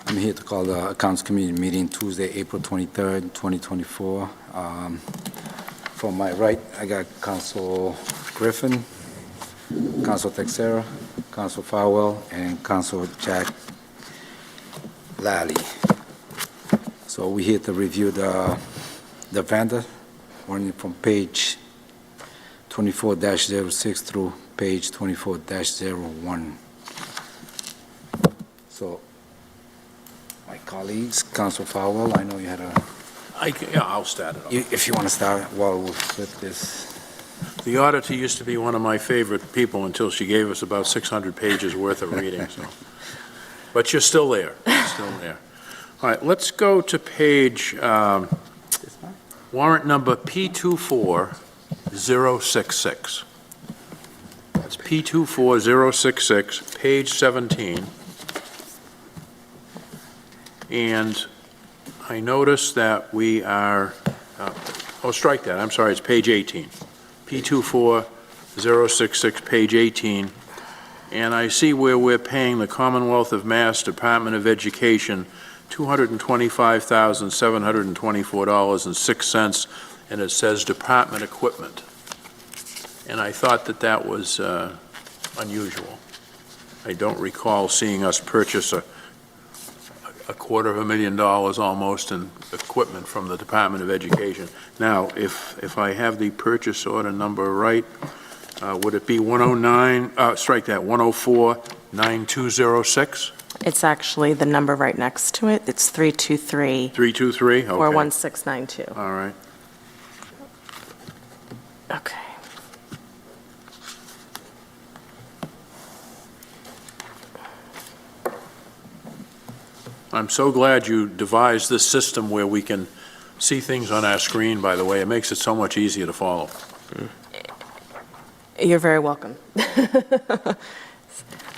I'm here to call the Accounts Committee meeting Tuesday, April 23rd, 2024. From my right, I got Council Griffin, Council Texera, Council Farwell, and Council Jack Lally. So we're here to review the vendor, running from page 24-06 through page 24-01. So, my colleagues, Council Farwell, I know you had a... Yeah, I'll start it off. If you want to start while we flip this. The auditor used to be one of my favorite people until she gave us about 600 pages worth of reading, so. But you're still there. You're still there. All right, let's go to page warrant number P24066. That's P24066, page 17. And I noticed that we are, strike that, I'm sorry, it's page 18. P24066, page 18. And I see where we're paying the Commonwealth of Mass Department of Education $225,724.06, and it says department equipment. And I thought that that was unusual. I don't recall seeing us purchase a $250,000 almost in equipment from the Department of Education. Now, if I have the purchase order number right, would it be 109, strike that, 104-9206? It's actually the number right next to it. It's 323. 323? Okay. Or 1692. All right. Okay. I'm so glad you devised this system where we can see things on our screen, by the way. It makes it so much easier to follow. You're very welcome.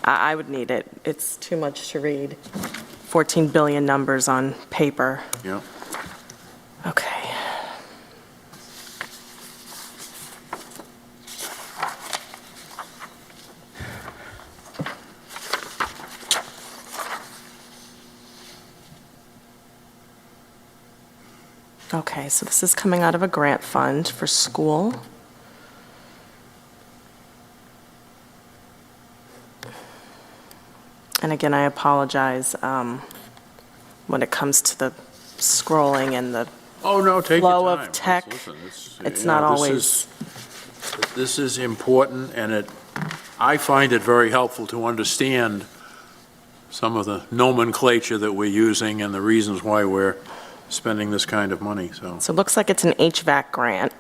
I would need it. It's too much to read. 14 billion numbers on paper. Yeah. Okay. Okay, so this is coming out of a grant fund for school. And again, I apologize when it comes to the scrolling and the flow of tech. Listen, it's not always. This is important, and I find it very helpful to understand some of the nomenclature that we're using and the reasons why we're spending this kind of money. So it looks like it's an HVAC grant.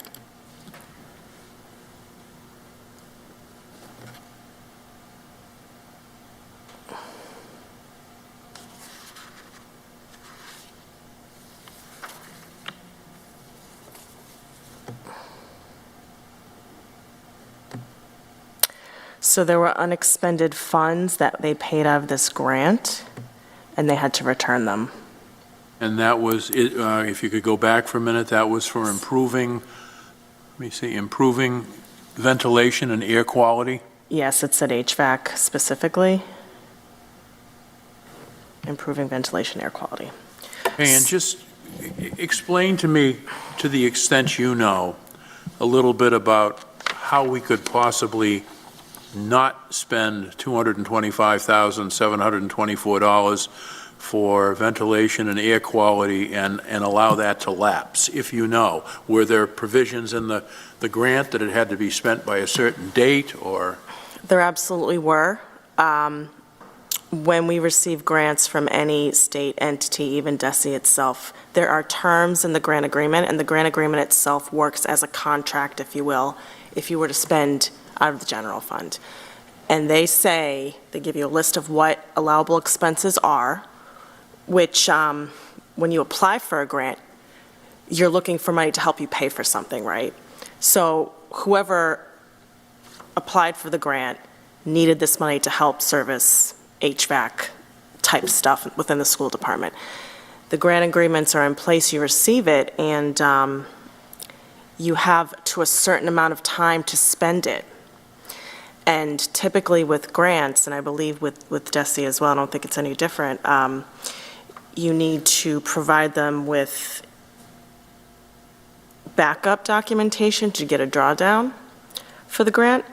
So there were unexpended funds that they paid out of this grant, and they had to return them. And that was, if you could go back for a minute, that was for improving, let me see, improving ventilation and air quality? Yes, it said HVAC specifically. Improving ventilation, air quality. Hey, and just explain to me, to the extent you know, a little bit about how we could possibly not spend $225,724 for ventilation and air quality and allow that to lapse, if you know. Were there provisions in the grant that it had to be spent by a certain date, or? There absolutely were. When we receive grants from any state entity, even DESE itself, there are terms in the grant agreement, and the grant agreement itself works as a contract, if you will, if you were to spend out of the general fund. And they say, they give you a list of what allowable expenses are, which when you apply for a grant, you're looking for money to help you pay for something, right? So whoever applied for the grant needed this money to help service HVAC type stuff within the school department. The grant agreements are in place, you receive it, and you have to a certain amount of time to spend it. And typically with grants, and I believe with DESE as well, I don't think it's any different, you need to provide them with backup documentation to get a drawdown for the grant.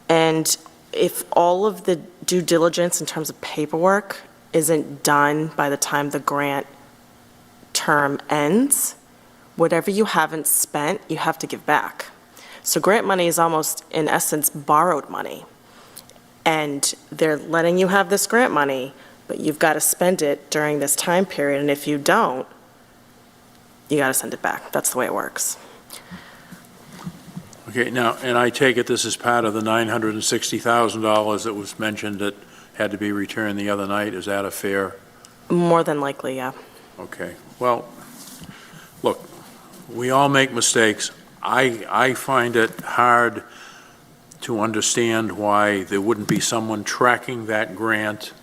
And if all of the due diligence in terms of paperwork isn't done by the time the grant term ends, whatever you haven't spent, you have to give back. So grant money is almost, in essence, borrowed money. And they're letting you have this grant money, but you've got to spend it during this time period, and if you don't, you got to send it back. That's the way it works. Okay, now, and I take it this is part of the $960,000 that was mentioned that had to be returned the other night. Is that a fair? More than likely, yeah. Okay, well, look, we all make mistakes. I find it hard to understand why there wouldn't be someone tracking that grant,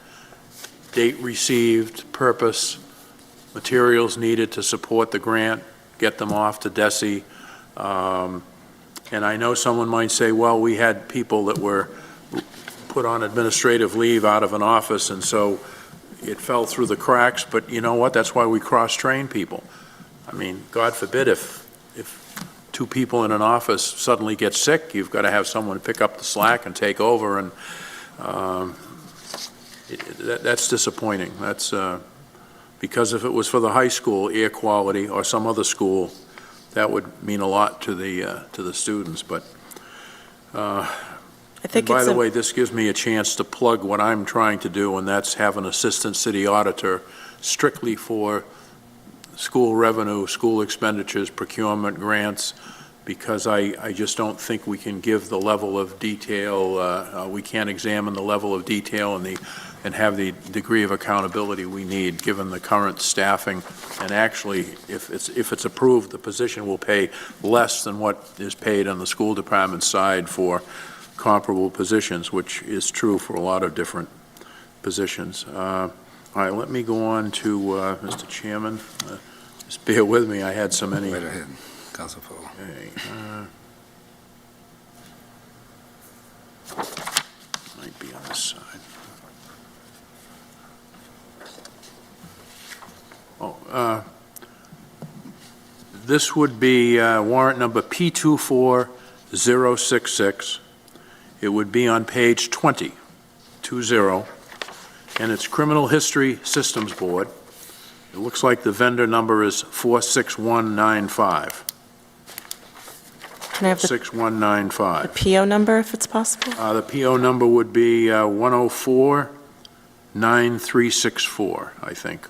date received, purpose, materials needed to support the grant, get them off to DESI. And I know someone might say, well, we had people that were put on administrative leave out of an office, and so it fell through the cracks, but you know what? That's why we cross-train people. I mean, God forbid if two people in an office suddenly get sick, you've got to have someone pick up the slack and take over, and that's disappointing. That's because if it was for the high school, air quality, or some other school, that would mean a lot to the students. But I think by it's the way, this gives me a chance to plug what I'm trying to do, and that's have an assistant city auditor strictly for school revenue, school expenditures, procurement, grants, because I just don't think we can give the level of detail, we can't examine the level of detail and have the degree of accountability we need, given the current staffing. And actually, if it's approved, the position will pay less than what is paid on the school department side for comparable positions, which is true for a lot of different positions. All right, let me go on to, Mr. Chairman. Just bear with me, I had so many. Right ahead, Council Paul. Okay, might be on this side. Oh, this would be warrant number P24066. It would be on page 20, and it's Criminal History Systems Board. It looks like the vendor number is 46195. Can I have the 6195. PO number, if it's possible? The PO number would be 1049364, I think.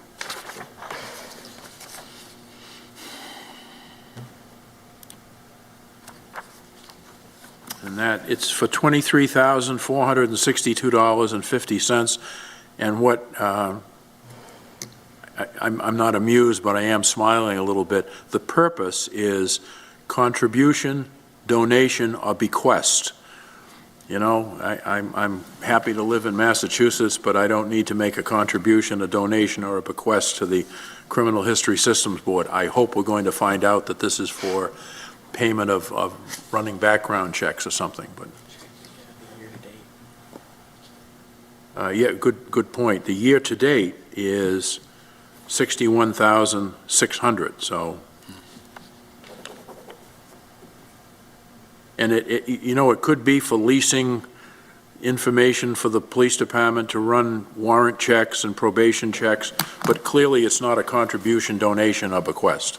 And that, it's for $23,462.50. And what, I'm not amused, but I am smiling a little bit. The purpose is contribution, donation, or bequest. You know, I'm happy to live in Massachusetts, but I don't need to make a contribution, a donation, or a bequest to the Criminal History Systems Board. I hope we're going to find out that this is for payment of running background checks or something, but. Yeah, good point. The year-to-date is 61,600, so. And you know, it could be for leasing information for the police department to run warrant checks and probation checks, but clearly it's not a contribution, donation, or bequest.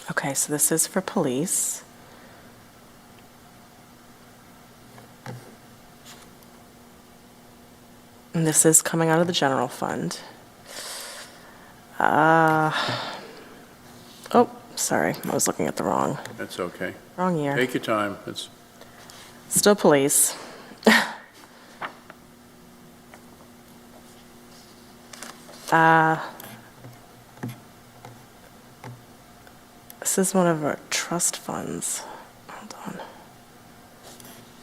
Okay, so this is for police. And this is coming out of the general fund. Oh, sorry, I was looking at the wrong That's okay. year. Take your time. It's. Still police. This is one of our trust funds. Hold on.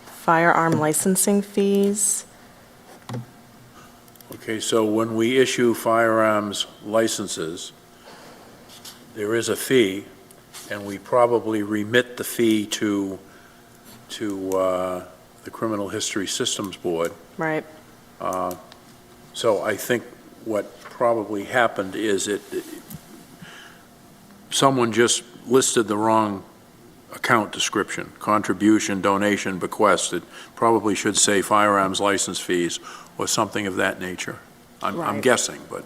Firearm licensing fees. Okay, so when we issue firearms licenses, there is a fee, and we probably remit the fee to the Criminal History Systems Board. Right. So I think what probably happened is someone just listed the wrong account description, contribution, donation, bequest. It probably should say firearms license fees or something of that nature. I'm Right. guessing, but.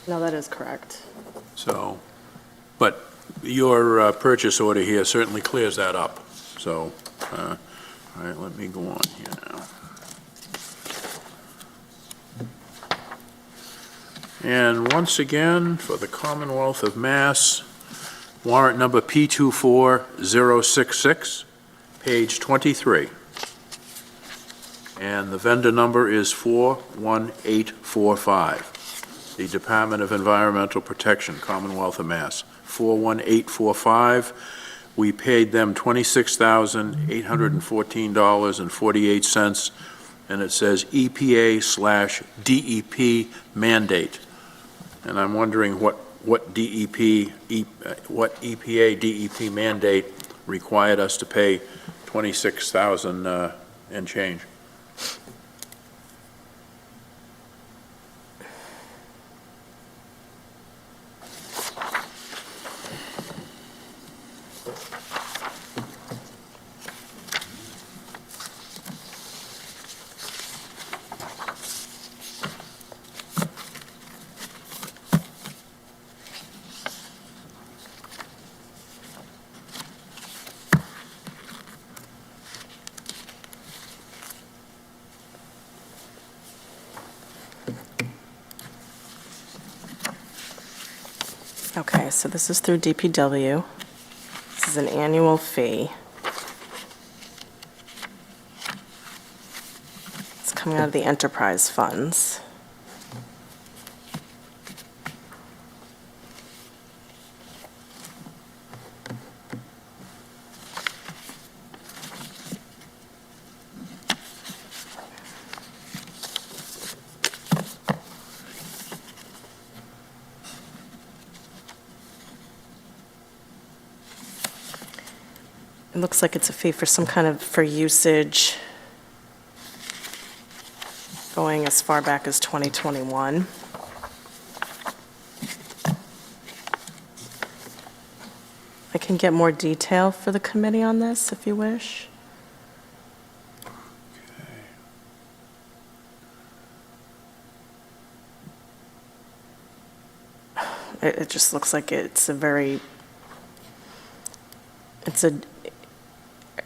No, that is correct. So, but your purchase order here certainly clears that up. So, all right, let me go on here now. And once again, for the Commonwealth of Mass, warrant number P24066, page 23. And the vendor number is 41845. The Department of Environmental Protection, Commonwealth of Mass, 41845. We paid them $26,814.48, and it says EPA/DEP mandate. And I'm wondering what EPA DEP mandate required us to pay $26,000 and change. Okay, so this is through DPW. This is an annual fee. It's coming out of the enterprise funds. It looks like it's a fee for some kind of, for usage going as far back as 2021. I can get more detail for the committee on this if you wish. It just looks like it's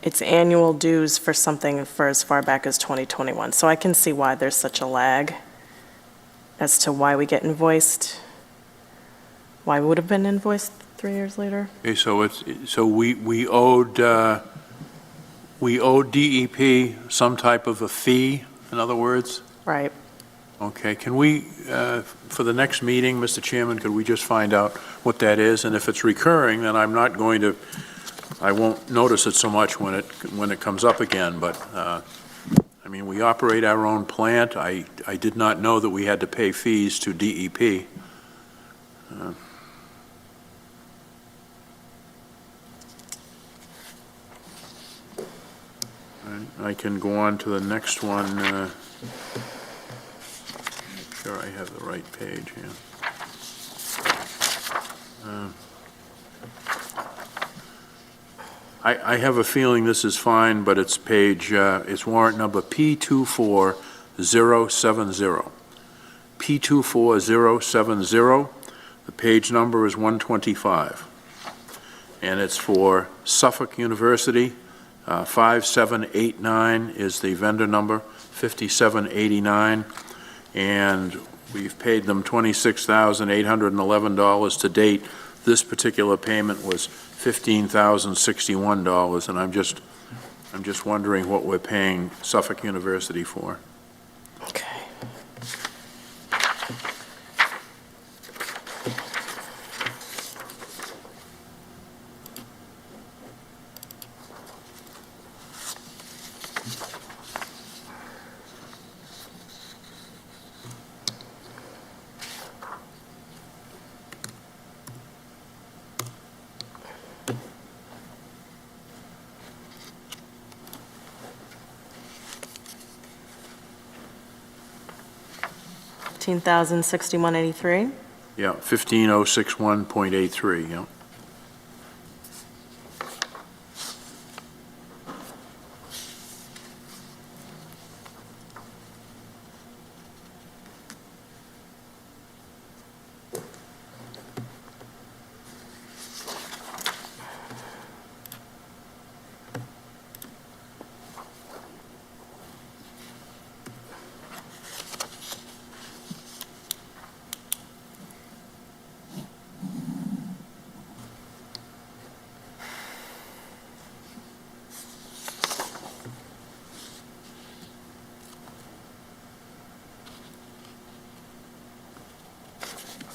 it's annual dues for something for as far back as 2021. So I can see why there's such a lag as to why we get invoiced, why we would have been invoiced 3 years later. Okay, so we owed DEP some type of a fee, in other words? Right. Okay, can we, for the next meeting, Mr. Chairman, could we just find out what that is? And if it's recurring, then I won't notice it so much when it comes up again, but, I mean, we operate our own plant. I did not know that we had to pay fees to DEP. I can go on to the next one. Make sure I have the right page here. I have a feeling this is fine, but it's it's warrant number P24070. P24070, the page number is 125. And it's for Suffolk University. 5789 is the vendor number, 5789. And we've paid them $26,811 to date. This particular payment was $15,061, and I'm just wondering what we're paying Suffolk University for. Okay. $15,061.83. Yeah, 15061.83, yeah.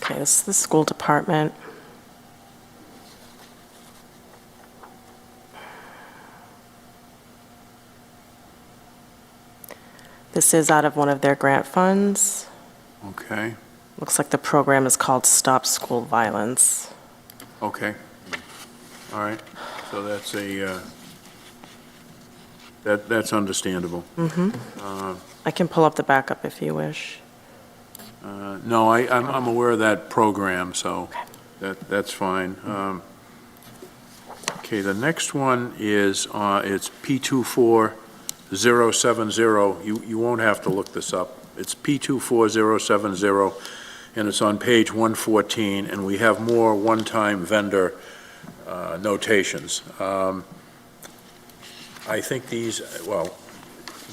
Okay, this is the school department. This is out of one of their grant funds. Okay, Looks like the program is called Stop School Violence. okay. All right, so that's that's understandable. I can pull up the backup if you wish. No, I'm aware of that program, so that's fine. Okay, the next one is, it's P24070. You won't have to look this up. It's P24070, and it's on page 114, and we have more one-time vendor notations. I think these, well,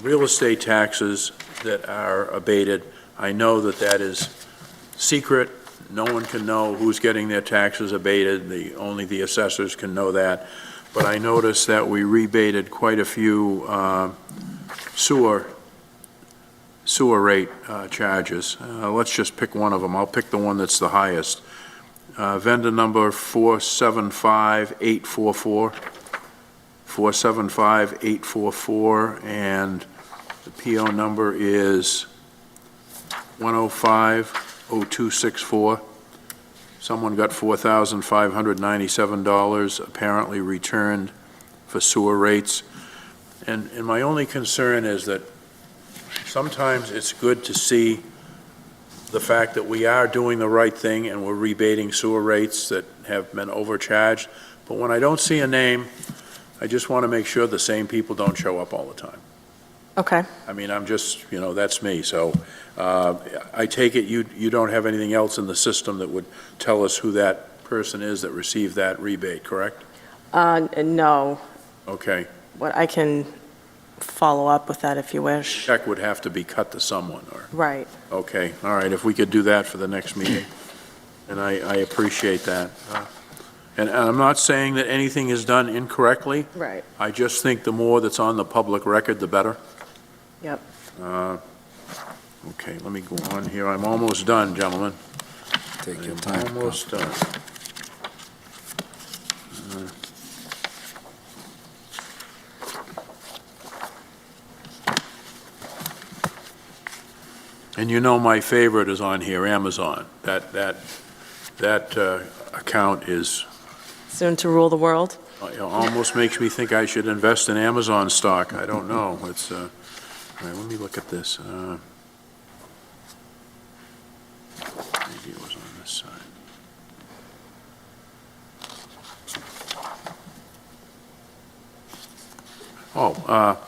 real estate taxes that are abated, I know that that is secret. No one can know who's getting their taxes abated. Only the assessors can know that. But I noticed that we rebated quite a few sewer rate charges. Let's just pick one of them. I'll pick the one that's the highest. Vendor number 475844. 475844, and the PO number is 1050264. Someone got $4,597 apparently returned for sewer rates. And my only concern is that sometimes it's good to see the fact that we are doing the right thing and we're rebating sewer rates that have been overcharged. But when I don't see a name, I just want to make sure the same people don't show up all the time. Okay. I mean, I'm just, that's me, so I take it you don't have anything else in the system that would tell us who that person is that received that rebate, correct? No. Okay. What I can follow up with that if you wish. Check would have to be cut to someone, or, Right. okay, all right, if we could do that for the next meeting, and I appreciate that. And I'm not saying that anything is done incorrectly. Right. I just think the more that's on the public record, the better. Yep. Okay, let me go on here. I'm almost done, gentlemen. Take your I'm time. almost done. And you know my favorite is on here, Amazon. That account is, Soon to rule the world. almost makes me think I should invest in Amazon stock. I don't know. It's, all right, let me look at this. Maybe it was on this side. Oh,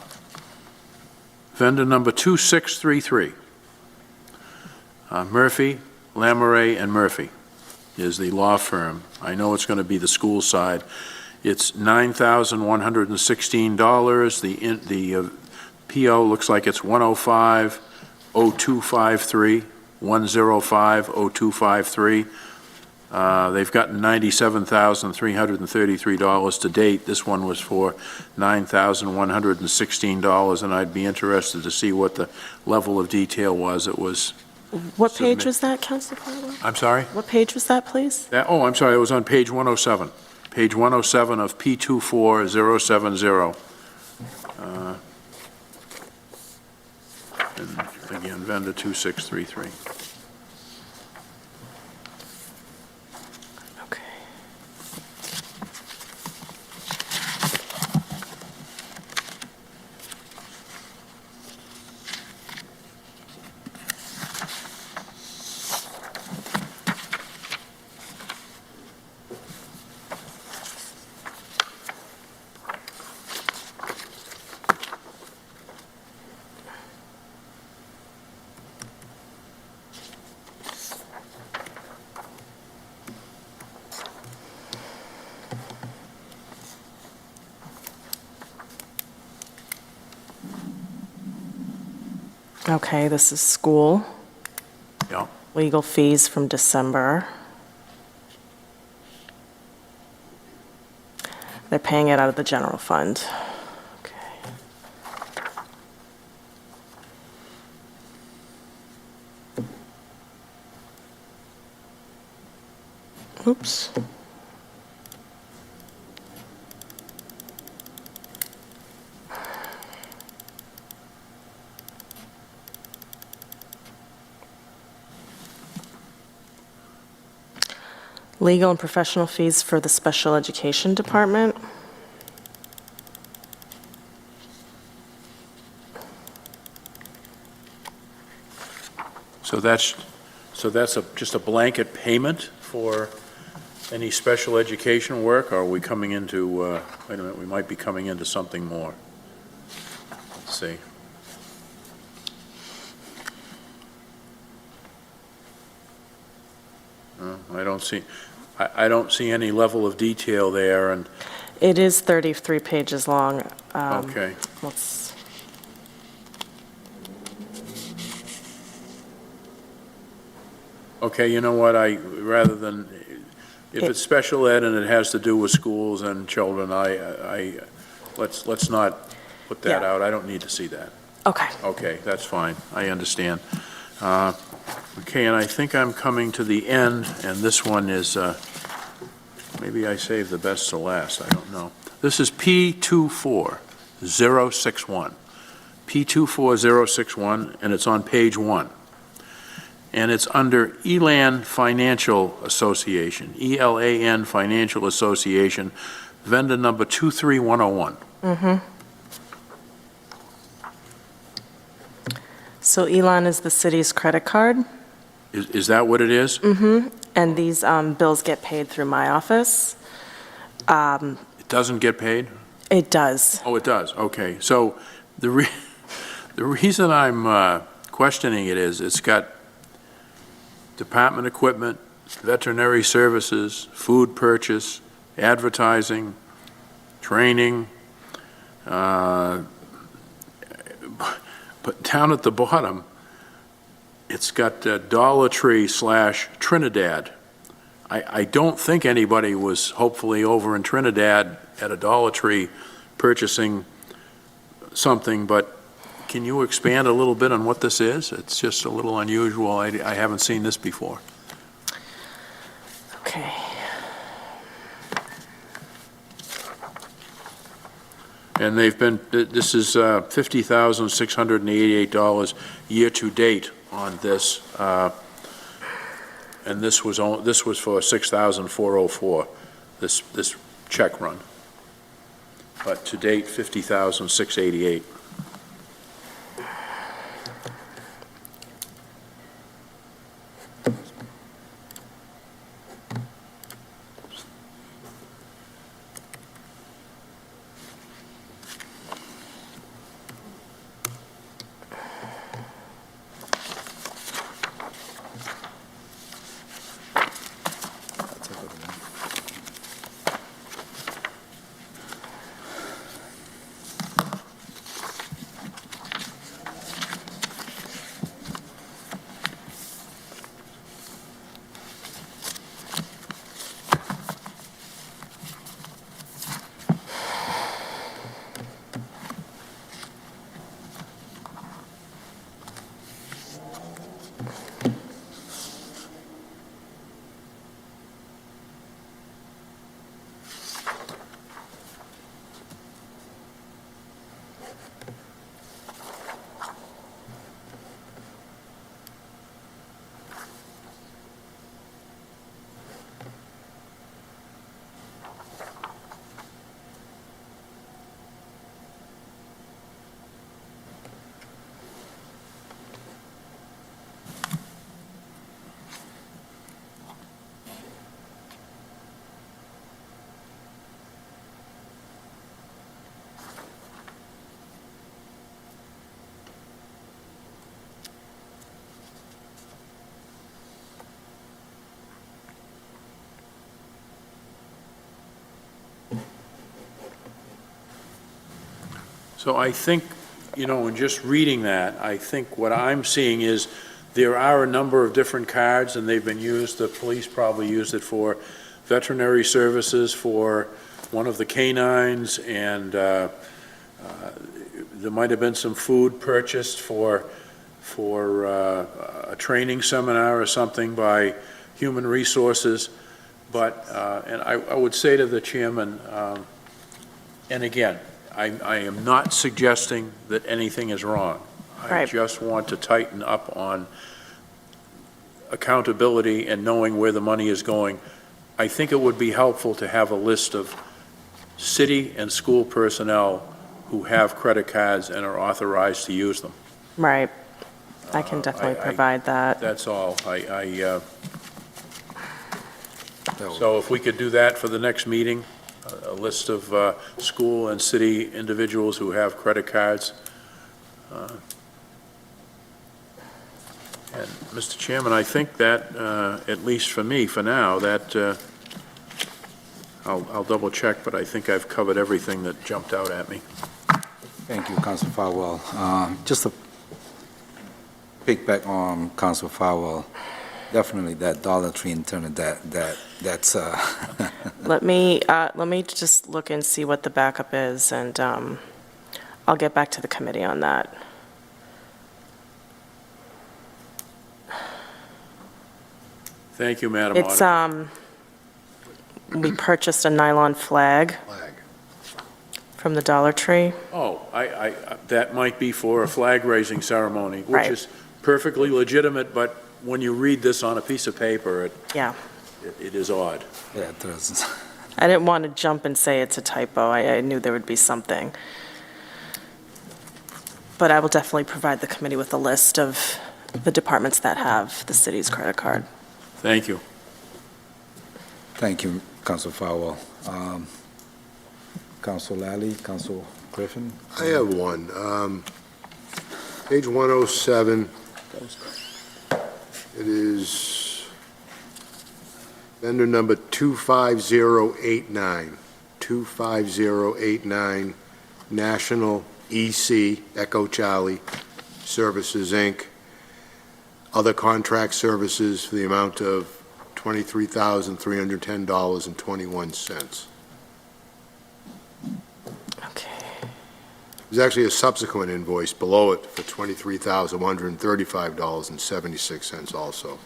vendor number 2633. Murphy, Lamoureux, and Murphy is the law firm. I know it's going to be the school side. It's $9,116. The PO looks like it's 1050253, 1050253. They've gotten $97,333 to date. This one was for $9,116, and I'd be interested to see what the level of detail was. It was. What page was that, Councilor Farwell? I'm sorry? What page was that, please? I'm sorry, it was on page 107. Page 107 of P24070. And again, vendor 2633. Okay. Okay, this is school, Yeah. legal fees from December. They're paying it out of the general fund. Okay. Oops. Legal and professional fees for the special education department. So that's just a blanket payment for any special education work, or are we coming into, wait a minute, we might be coming into something more. Let's see. I don't see any level of detail there, and, It is 33 pages long. okay. Let's, Okay, you know what, rather than, if it's special ed and it has to do with schools and children, let's not put that Yeah. out. I don't need to see that. okay. Okay, that's fine, I understand. Okay, and I think I'm coming to the end, and this one is, maybe I saved the best to last, I don't know. This is P24061. P24061, and it's on page 1. And it's under Elan Financial Association, ELAN Financial Association, vendor number 23101. So Elon is the city's credit card, Is that what it is? and these bills get paid through my office. It doesn't get paid? It does. Oh, it does, okay. So the reason I'm questioning it is it's got department equipment, veterinary services, food purchase, advertising, training, but down at the bottom, it's got Dollar Tree / Trinidad. I don't think anybody was hopefully over in Trinidad at a Dollar Tree purchasing something, but can you expand a little bit on what this is? It's just a little unusual. I haven't seen this before. Okay. And this is $50,688 year-to-date on this, and this was for $6,404, this check run. But to date, $50,688. So I think you know, in just reading that, I think what I'm seeing is there are a number of different cards, and they've been used, the police probably used it for veterinary services, for one of the canines, and there might have been some food purchased for a training seminar or something by Human Resources. But, and I would say to the chairman, and again, I am not suggesting that anything is wrong. I Right. just want to tighten up on accountability and knowing where the money is going. I think it would be helpful to have a list of city and school personnel who have credit cards and are authorized to use them. Right. I can definitely provide that. That's all. That would- So if we could do that for the next meeting, a list of school and city individuals who have credit cards. And, Mr. Chairman, I think that, at least for me, for now, that, I'll double check, but I think I've covered everything that jumped out at me. Thank you, Council Farwell. Just to pick back on Council Farwell, definitely that Dollar Tree in terms of that's, Let me just look and see what the backup is, and I'll get back to the committee on that. Thank you, Madam It's, Auditor. we purchased a nylon flag from the Dollar Tree. Oh, that might be for a flag-raising ceremony, which Right. is perfectly legitimate, but when you read this on a piece of paper, Yeah. it is odd. yeah, it does. I didn't want to jump and say it's a typo. I knew there would be something. But I will definitely provide the committee with a list of the departments that have the city's credit card. Thank you. Thank you, Council Farwell. Council Lally, Council Griffin? I have one. Page 107, it is vendor number 25089, 25089, National EC, Echo Charlie Services, Inc., other contract services for the amount of $23,310.21. Okay. There's actually a subsequent invoice below it for $23,135.76 also.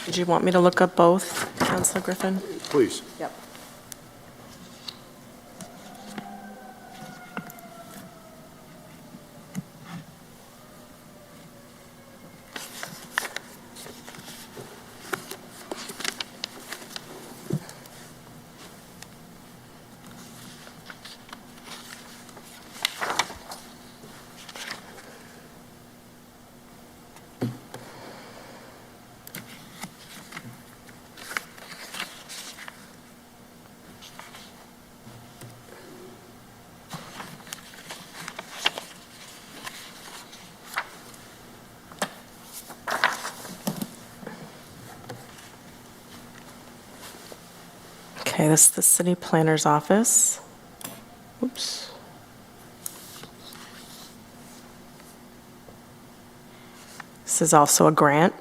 Did you want me to look up both, Councilor Griffin? Please. Yep. Okay, this is the city planner's office. Oops. This is also a grant.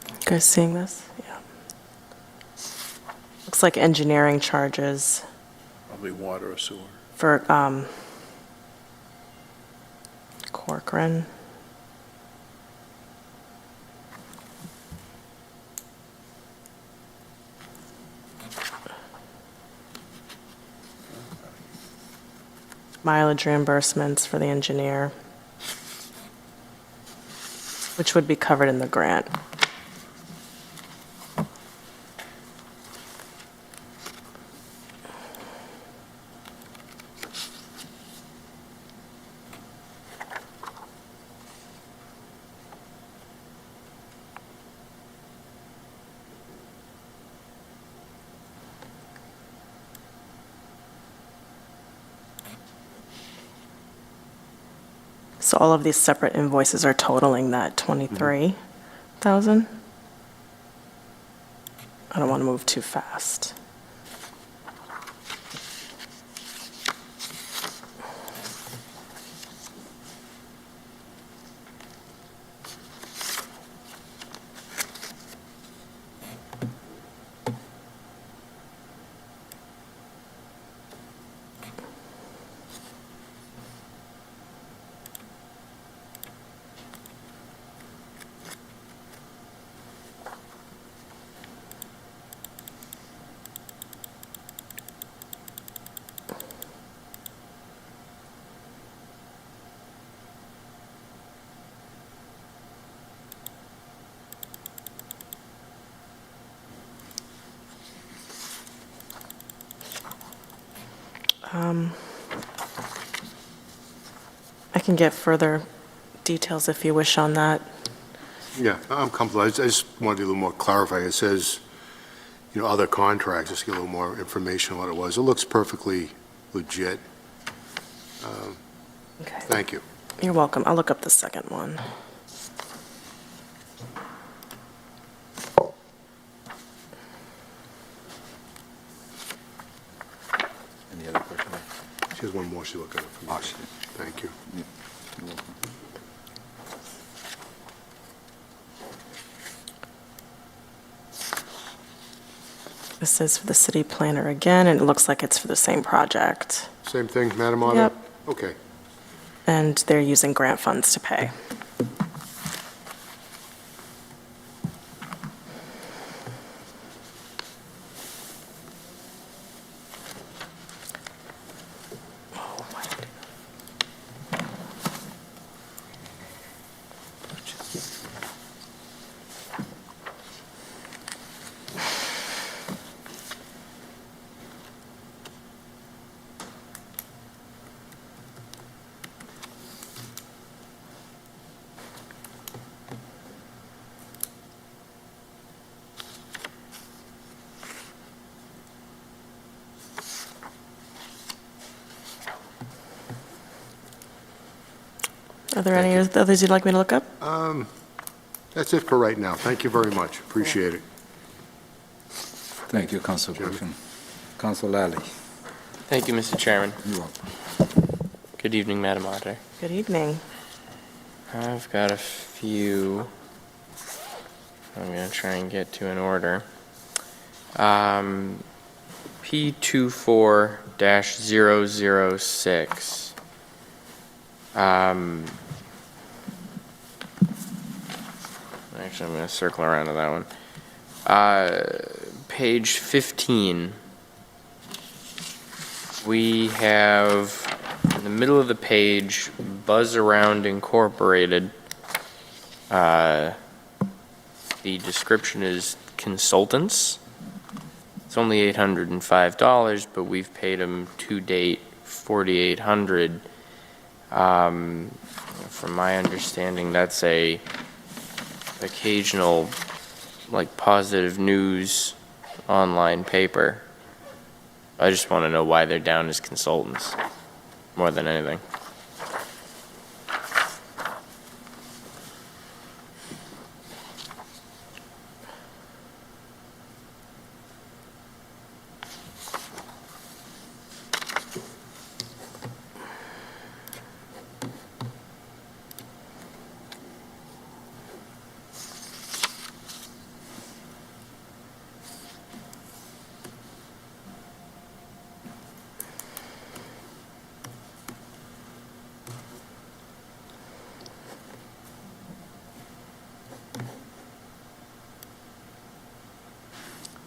You guys seeing this? Yeah. Looks like engineering charges Probably water or sewer. for Corcoran. Mileage reimbursements for the engineer, which would be covered in the grant. So all of these separate invoices are totaling that 23,000? I don't want to move too fast. I can get further details if you wish on that. Yeah, I'm comfortable. I just wanted to be a little more clarified. It says, other contracts, just get a little more information on what it was. It looks perfectly legit. Okay. Thank you. You're welcome. I'll look up the second one. Any other questions? She has one more she's looking at for me. Oh, she did. Thank you. Yeah, you're welcome. This is for the city planner again, and it looks like it's for the same project. Same thing, Madam Auditor? Yep. Okay. And they're using grant funds to pay. Oh, why did I do that? Are there any others you'd like me to look up? That's it for right now. Thank you very much. Appreciate it. Thank you, Council Jim. Griffin. Council Lally, Thank you, Mr. Chairman. you're welcome. Good evening, Madam Auditor. Good evening. I've got a few I'm going to try and get to in order. P24-006. Actually, I'm going to circle around to that one. Page 15. We have, in the middle of the page, Buzz Around Incorporated. The description is consultants. It's only $805, but we've paid them to date $4,800. From my understanding, that's a occasional, like, positive news online paper. I just want to know why they're down as consultants, more than anything.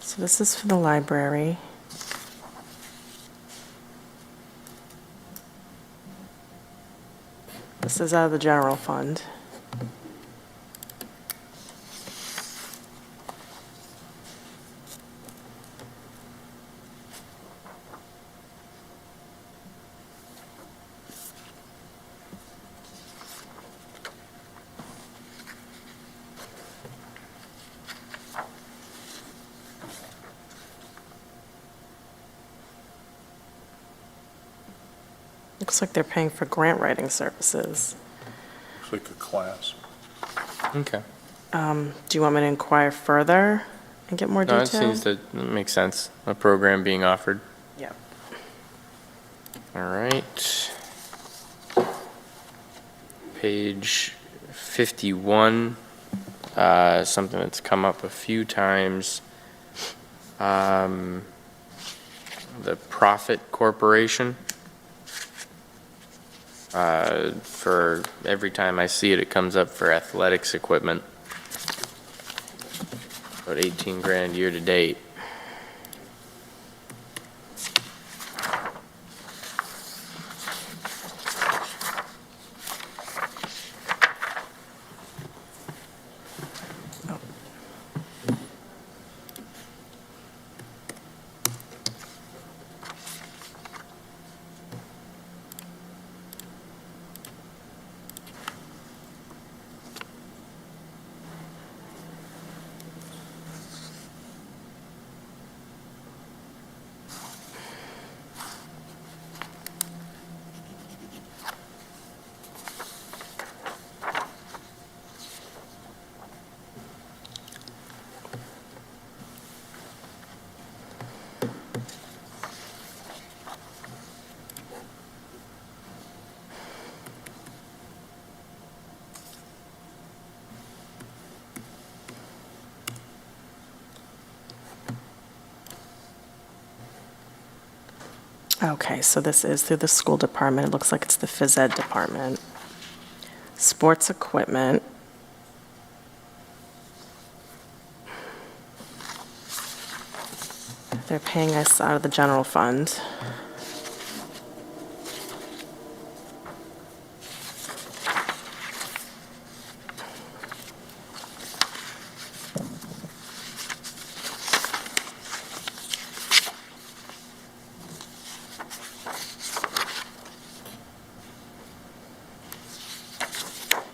So this is for the library. This is out of the general fund. Looks like they're paying for grant writing services. Looks like a class. Okay. Do you want me to inquire further and get more No, detail? it seems to make sense, a program being offered. Yeah. All right. Page 51, something that's come up a few times. The Profit Corporation. For every time I see it, it comes up for athletics equipment. About 18 grand year to date. Okay, so this is through the school department. It looks like it's the phys ed department. Sports equipment. They're paying us out of the general fund.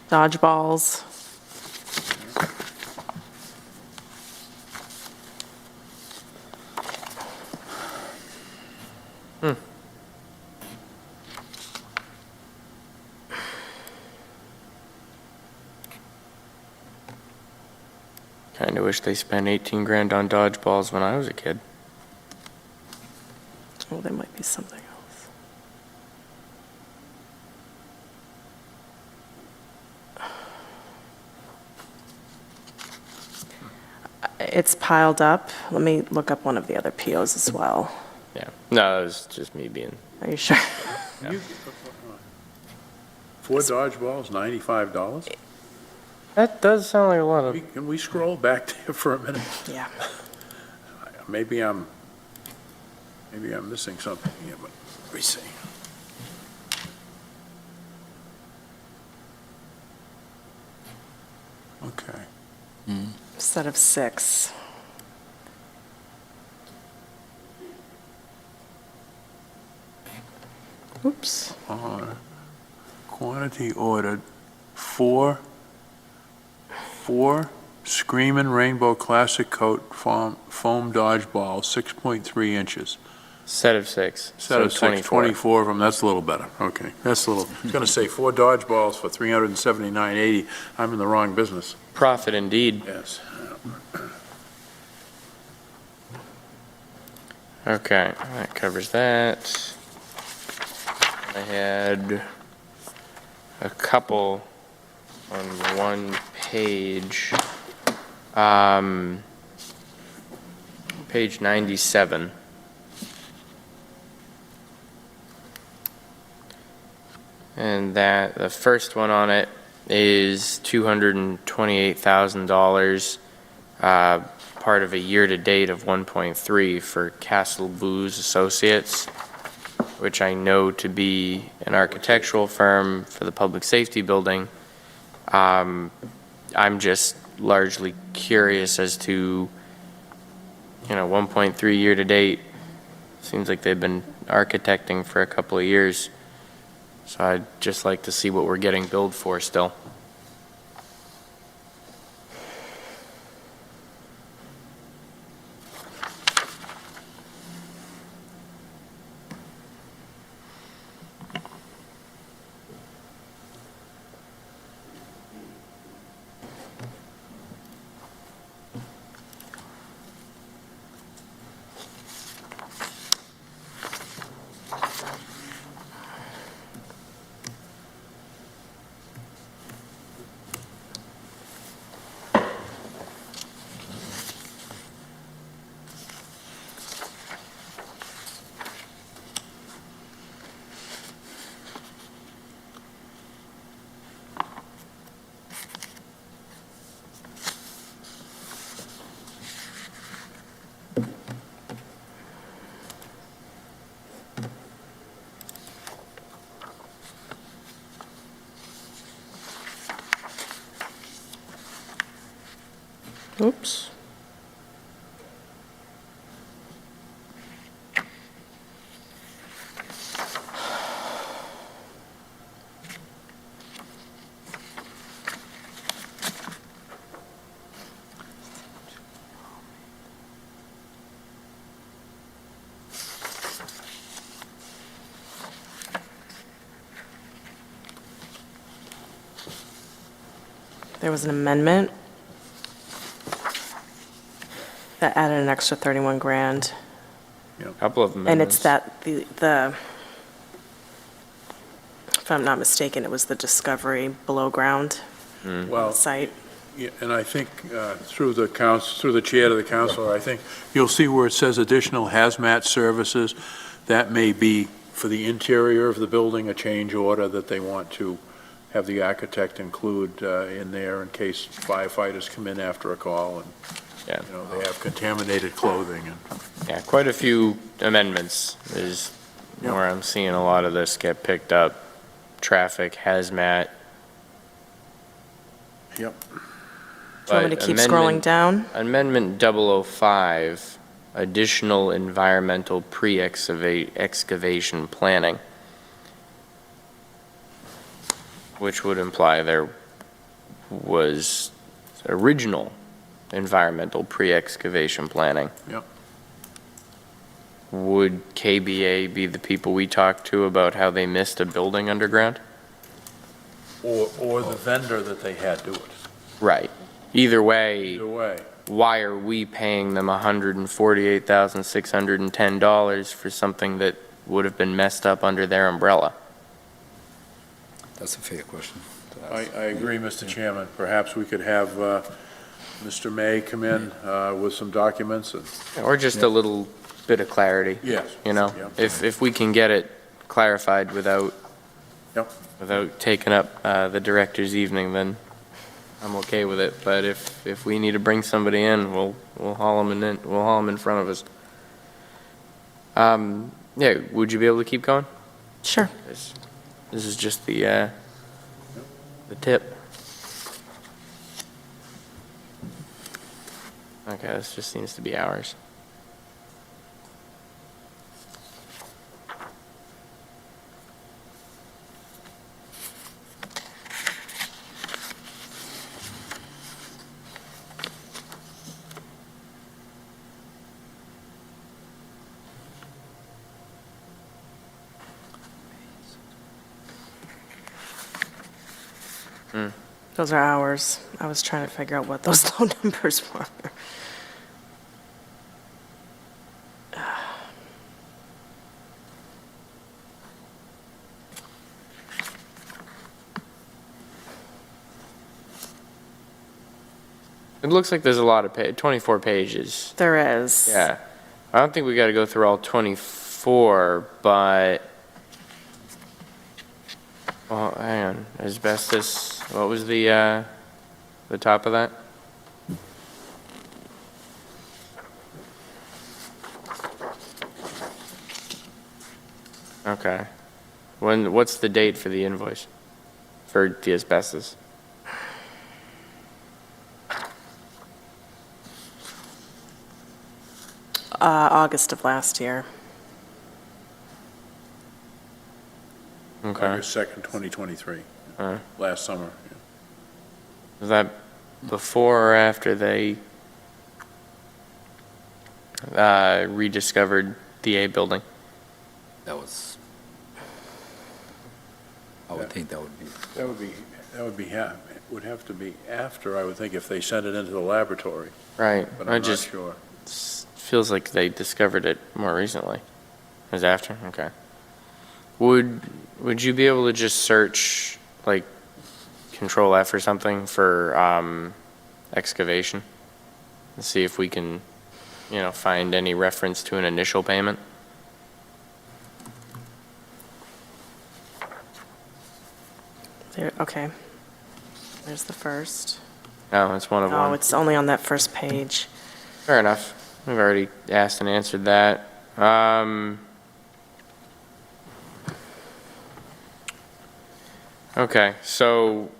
Dodgeballs. Kind of wish they spent 18 grand on dodgeballs when I was a kid. Oh, there might be something else. It's piled up. Let me look up one of the other POs as well. Yeah. No, it was just me being. Are you sure? Yeah. Four dodgeballs, $95? That does sound like a lot of. Can we scroll back there for a minute? Yeah. Maybe I'm missing something here, but let me see. Okay. Set of 6. Oops. Quantity ordered, four Screamin' Rainbow Classic Coat foam dodgeball, 6.3 inches. Set of 6. Set of so 6, 24 of them, that's a little better, okay. That's a little, I was gonna say, 4 dodgeballs for $379.80, I'm in the wrong business. Profit indeed. Yes. Okay, that covers that. I had a couple on one page. Page 97. And that, the first one on it is $228,000, part of a year-to-date of 1.3 for Castle Booze Associates, which I know to be an architectural firm for the public safety building. I'm just largely curious as to, 1.3 year-to-date. Seems like they've been architecting for a couple of years. So I'd just like to see what we're getting billed for still. Oops. There was an amendment that added an extra 31 grand. Couple of And amendments. it's that, the, if I'm not mistaken, it was the Discovery below ground Well, site. yeah, and I think through the chair to the council, I think you'll see where it says additional hazmat services. That may be for the interior of the building, a change order that they want to have the architect include in there in case firefighters come in after a call and, Yeah. you know, they have contaminated clothing and. Yeah, quite a few amendments is Yep. where I'm seeing a lot of this get picked up. Traffic, hazmat. Yep. Do you want me but to keep scrolling amendment- down? Amendment 005, additional environmental pre-excavation planning, which would imply there was original environmental pre-excavation planning. Yep. Would KBA be the people we talked to about how they missed a building underground? Or the vendor that they had do it. Right. Either way, Either way. why are we paying them $148,610 for something that would have been messed up under their umbrella? That's a fair question. to I ask. agree, Mr. Chairman. Perhaps we could have Mr. May come in with some documents and. Or just a little bit of clarity, Yes. you know? Yep. If we can get it clarified without, Yep. without taking up the director's evening, then I'm okay with it. But if we need to bring somebody in, we'll haul them in front of us. Yeah, would you be able to keep going? Sure. This is just the tip. Okay, this just seems to be ours. Those are ours. I was trying to figure out what those low numbers were. It looks like there's a lot of 24 pages. There is. Yeah. I don't think we got to go through all 24, but, well, hang on. Asbestos, what was the top of that? Okay. What's the date for the invoice for the asbestos? August of last year. Okay. August 2nd, 2023, last summer. Was that before or after they rediscovered the A building? That was, I would think that would be, Would have to be after, I would think, if they sent it into the laboratory, Right. but I I'm not just sure. feels like they discovered it more recently. It was after? Okay. Would you be able to just search, like, Control F or something for excavation? And see if we can, find any reference to an initial payment? There, okay. There's the first. No, it's one of Oh, one. it's only on that first page. Fair enough. We've already asked and answered that. Okay, so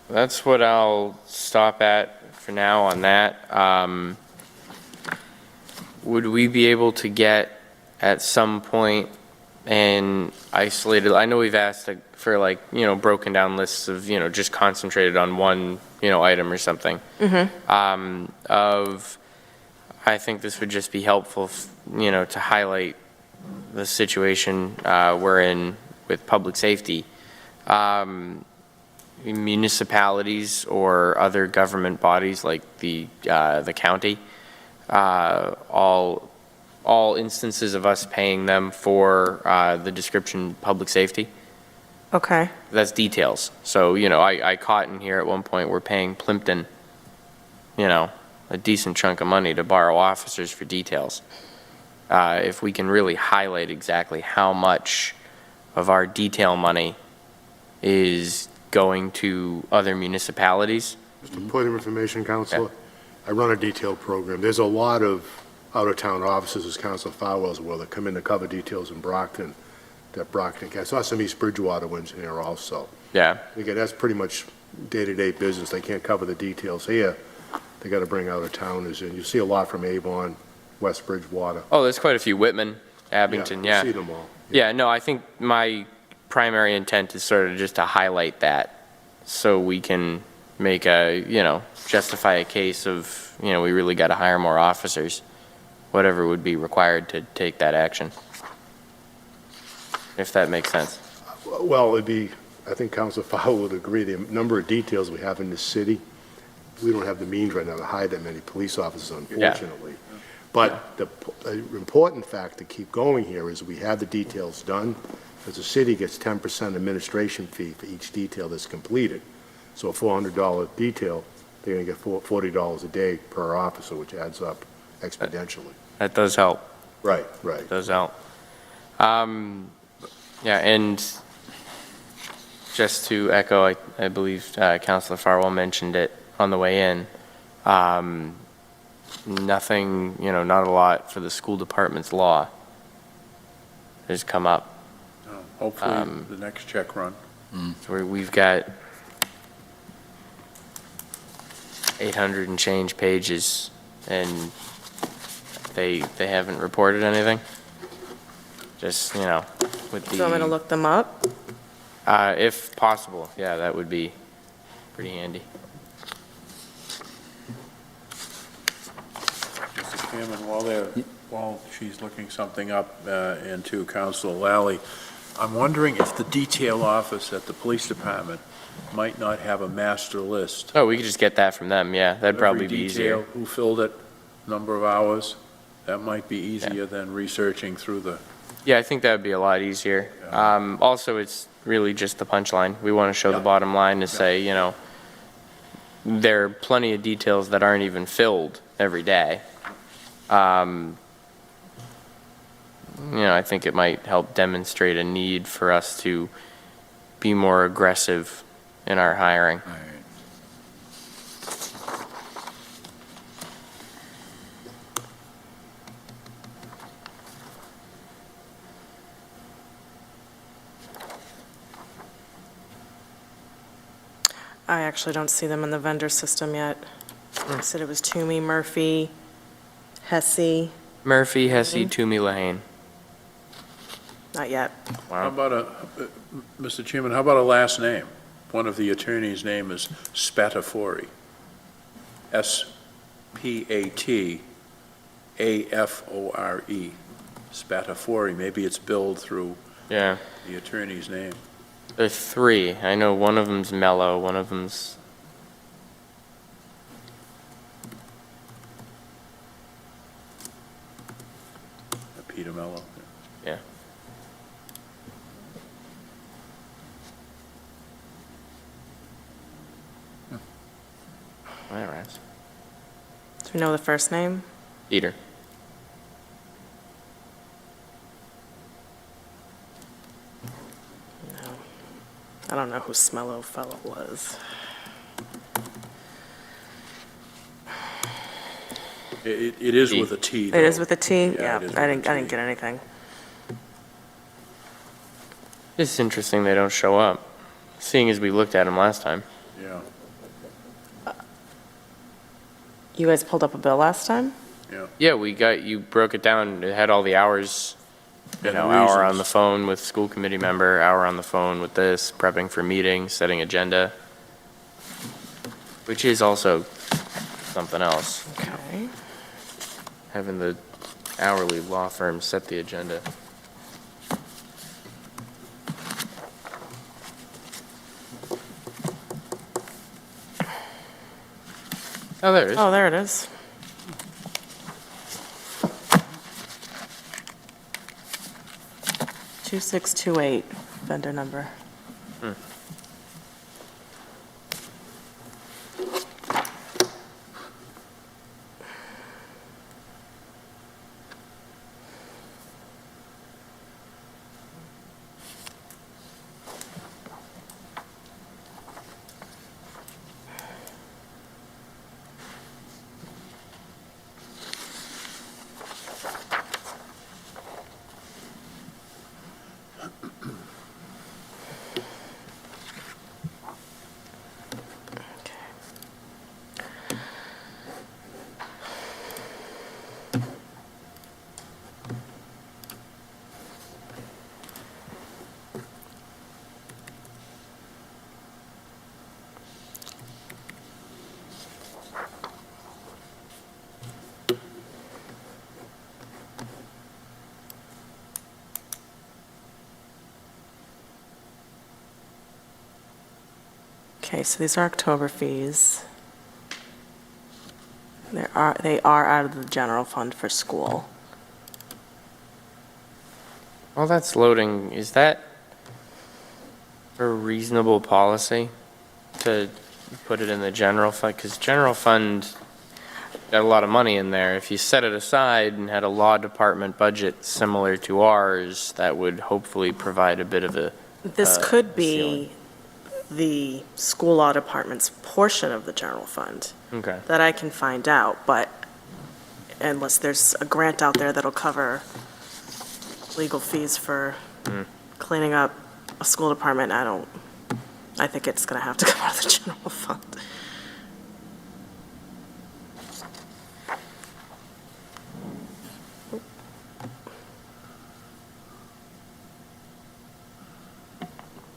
that's what I'll stop at for now on that. Would we be able to get at some point an isolated, I know we've asked for like, broken down lists of, just concentrated on one, item or something. I think this would just be helpful, to highlight the situation we're in with public safety. Municipalities or other government bodies like the county, all instances of us paying them for the description public safety. Okay. That's details. So, I caught in here at one point, we're paying Plimpton, a decent chunk of money to borrow officers for details. If we can really highlight exactly how much of our detail money is going to other municipalities. Just a point of information, Counselor. I run a detail program. There's a lot of out-of-town officers, as Counselor Farwell's well, that come in to cover details in Brockton, that Brockton can. I saw some East Bridgewater ones in here also. Yeah. Again, that's pretty much day-to-day business. They can't cover the details here. They got to bring out-of-towners in. You see a lot from Avon, West Bridgewater. Oh, there's quite a few. Whitman, Abington, You see them all. Yeah, no, I think my primary intent is sort of just to highlight that so we can make justify a case of, we really got to hire more officers, whatever would be required to take that action. If that makes sense. Well, I think Councilor Fowler would agree, the number of details we have in this city, we don't have the means right now to hire that many police officers, unfortunately. But the important fact to keep going here is we have the details done, because the city gets 10% administration fee for each detail that's completed. So a $400 detail, they're going to get $40 a day per officer, which adds up exponentially. That does help. Right. Does help. And just to echo, I believe Councilor Farwell mentioned it on the way in. Nothing, not a lot for the school department's law has come up. Hopefully, the next check run. So we've got 800 and change pages, and they haven't reported anything. Just, with the. Do you want me to look them up? If possible, yeah, that would be pretty handy. Mr. Chairman, while she's looking something up, and to Councilor Lally, I'm wondering if the detail office at the police department might not have a master list. Oh, we could just get that from them, yeah, that'd probably be easier. Every detail, who filled it, number of hours, that might be easier than researching through the. Yeah, I think that would be a lot easier. Also, it's really just the punchline. We want to show the bottom line to say, there are plenty of details that aren't even filled every day. I think it might help demonstrate a need for us to be more aggressive in our hiring. All right. I actually don't see them in the vendor system yet. I said it was Toomey, Murphy, Hesse, Murphy, Hesse, Toomey, Lehane. not yet. How about Mr. Chairman, how about a last name? One of the attorneys' name is Spatafore. S-P-A-T-A-F-O-R-E. Spatafore. Maybe it's billed through Yeah. the attorney's name. There are three. I know one of them's Mello, one of them's. Peter Mello. Yeah. All right. Do we know the first name? Peter. No. I don't know who Smello fellow was. It is with a T, It though. is with a T? Yeah, Yeah, it is I with a didn't T. get anything. It's interesting they don't show up, seeing as we looked at them last time. Yeah. You guys pulled up a bill last time? Yeah, you broke it down, it had all the hours, And the hour on reasons. the phone with school committee member, hour on the phone with this, prepping for meetings, setting agenda, which is also something else, Okay. having the hourly law firm set the agenda. Oh, there it is. Oh, there it is. $2628 vendor number. Okay, so these are October fees. They are out of the general fund for school. While that's loading, is that a reasonable policy to put it in the general fund? Because general fund got a lot of money in there. If you set it aside and had a law department budget similar to ours, that would hopefully provide a bit of a This could be ceiling. the school law department's portion of the general fund. Okay. That I can find out, but unless there's a grant out there that'll cover legal fees for cleaning up a school department, I think it's gonna have to come out of the general fund.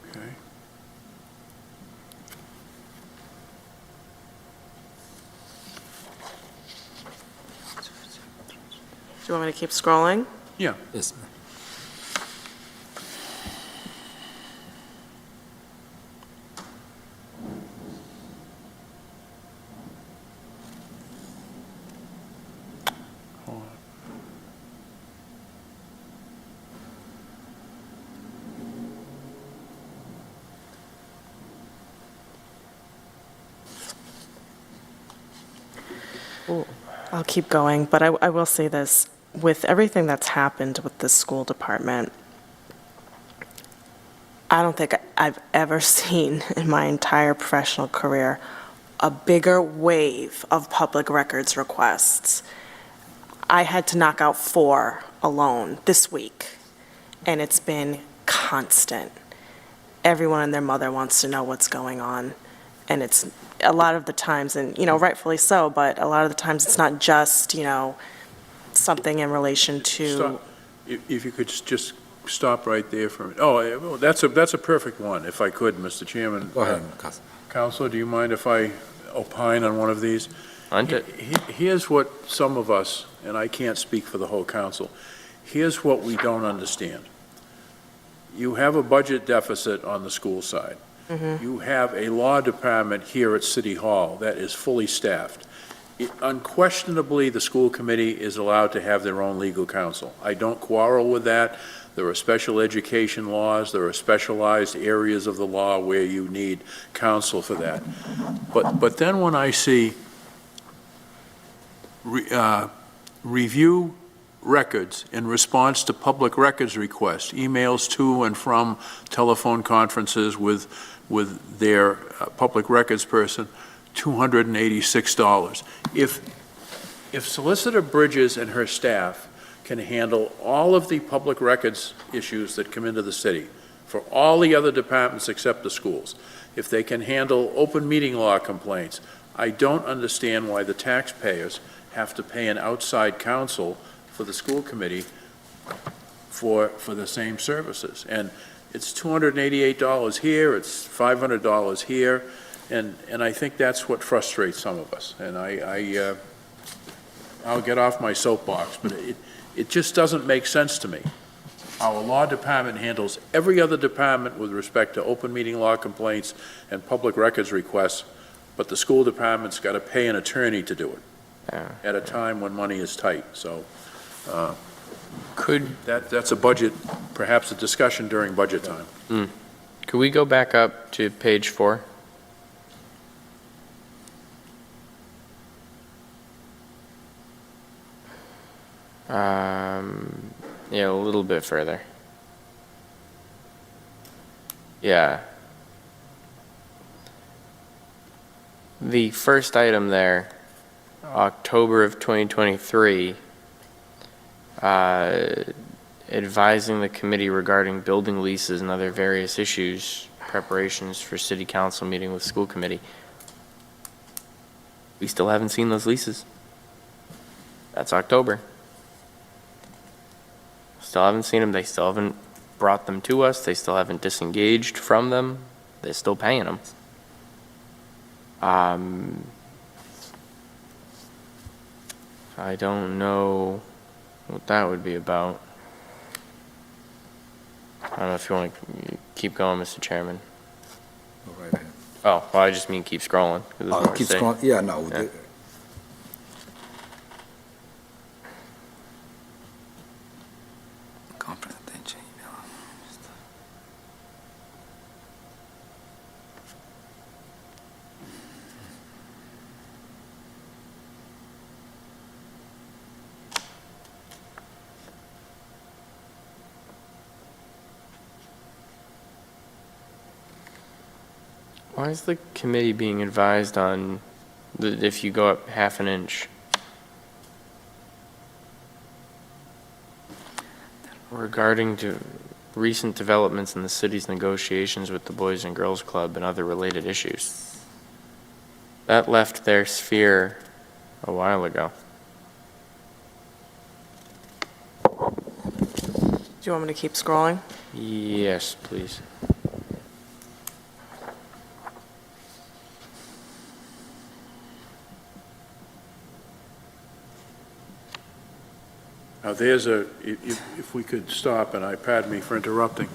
Okay. Do you want me to keep scrolling? Yeah. Yes, ma'am. Hold on. I'll keep going, but I will say this. With everything that's happened with the school department, I don't think I've ever seen in my entire professional career a bigger wave of public records requests. I had to knock out 4 alone this week, and it's been constant. Everyone and their mother wants to know what's going on, and it's a lot of the times, and, rightfully so, but a lot of the times it's not just, something in relation to, Stop. If you could just stop right there for a minute. Oh, that's a perfect one, if I could, Mr. Chairman. Go ahead, Council. Counselor, do you mind if I opine on one of these? Hunt it. Here's what some of us, and I can't speak for the whole council, here's what we don't understand. You have a budget deficit on the school side. You have a law department here at City Hall that is fully staffed. Unquestionably, the school committee is allowed to have their own legal counsel. I don't quarrel with that. There are special education laws, there are specialized areas of the law where you need counsel for that. But then when I see review records in response to public records requests, emails to and from telephone conferences with their public records person, $286. If Solicitor Bridges and her staff can handle all of the public records issues that come into the city for all the other departments except the schools, if they can handle open meeting law complaints, I don't understand why the taxpayers have to pay an outside counsel for the school committee for the same services. And it's $288 here, it's $500 here, and I think that's what frustrates some of us. And I'll get off my soapbox, but it just doesn't make sense to me. Our law department handles every other department with respect to open meeting law complaints and public records requests, but the school department's got to pay an attorney to do it at a time when money is tight. So that's a budget, perhaps a discussion during budget time. Could we go back up to page 4? Yeah, a little bit further. Yeah. The first item there, October of 2023, advising the committee regarding building leases and other various issues, preparations for city council meeting with school committee. We still haven't seen those leases. That's October. Still haven't seen them. They still haven't brought them to us. They still haven't disengaged from them. They're still paying them. I don't know what that would be about. I don't know if you want to keep going, Mr. Chairman. Go right ahead. Oh, well, I just mean keep scrolling. 'Cause there's more to Keep say. scrolling, yeah, no. Yeah. Confidential email. Why is the committee being advised on if you go up half an inch? Regarding to recent developments in the city's negotiations with the Boys and Girls Club and other related issues. That left their sphere a while ago. Do you want me to keep scrolling? Yes, please. Now, there's if we could stop, and pardon me for interrupting.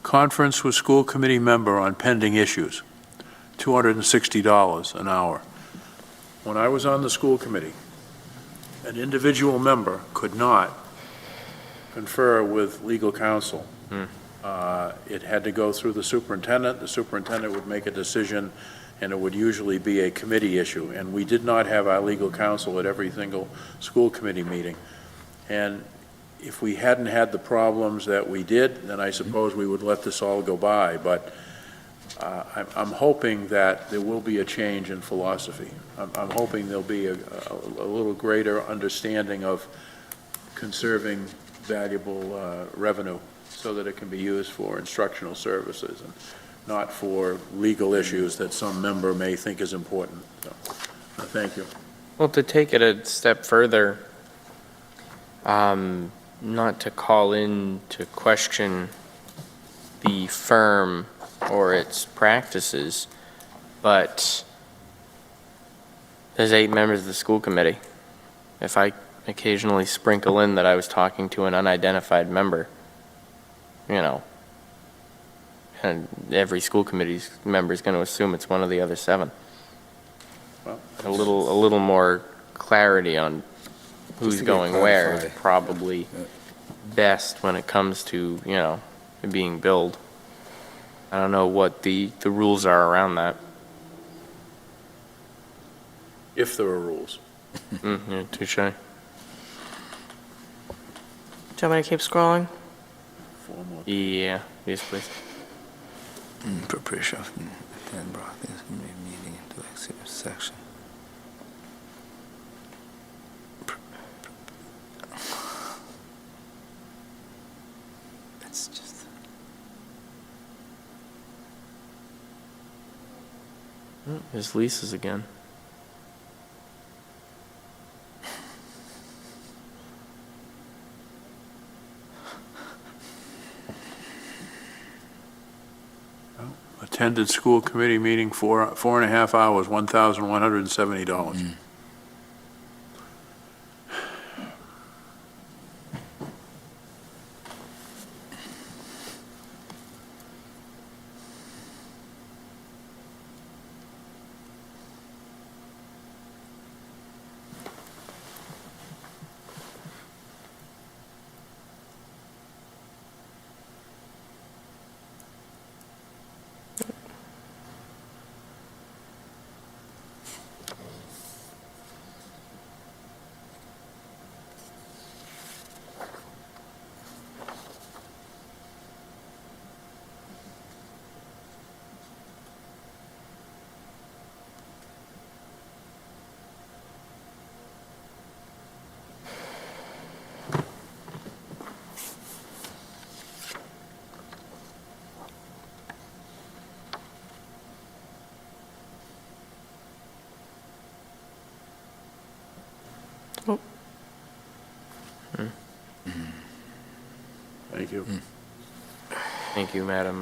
Conference with school committee member on pending issues, $260 an hour. When I was on the school committee, an individual member could not confer with legal counsel. It had to go through the superintendent. The superintendent would make a decision, and it would usually be a committee issue. And we did not have our legal counsel at every single school committee meeting. And if we hadn't had the problems that we did, then I suppose we would let this all go by. But I'm hoping that there will be a change in philosophy. I'm hoping there'll be a little greater understanding of conserving valuable revenue so that it can be used for instructional services and not for legal issues that some member may think is important. So, thank you. Well, to take it a step further, not to call in to question the firm or its practices, but there's 8 members of the school committee. If I occasionally sprinkle in that I was talking to an unidentified member, you know, and every school committee's member is going to assume it's one of the other 7. Well, A little more clarity on who's to going get where is clarified. probably Yeah. best when it comes to, you know, it being billed. I don't know what the rules are around that. if there are rules. Yeah, touche. Do you want me to keep scrolling? Formal. Yeah, yes, please. Preparation of attend Brockton's committee meeting into executive section. It's just. There's leases again. Attended school committee meeting 4.5 hours, $1,170. Thank you. Thank you, Madam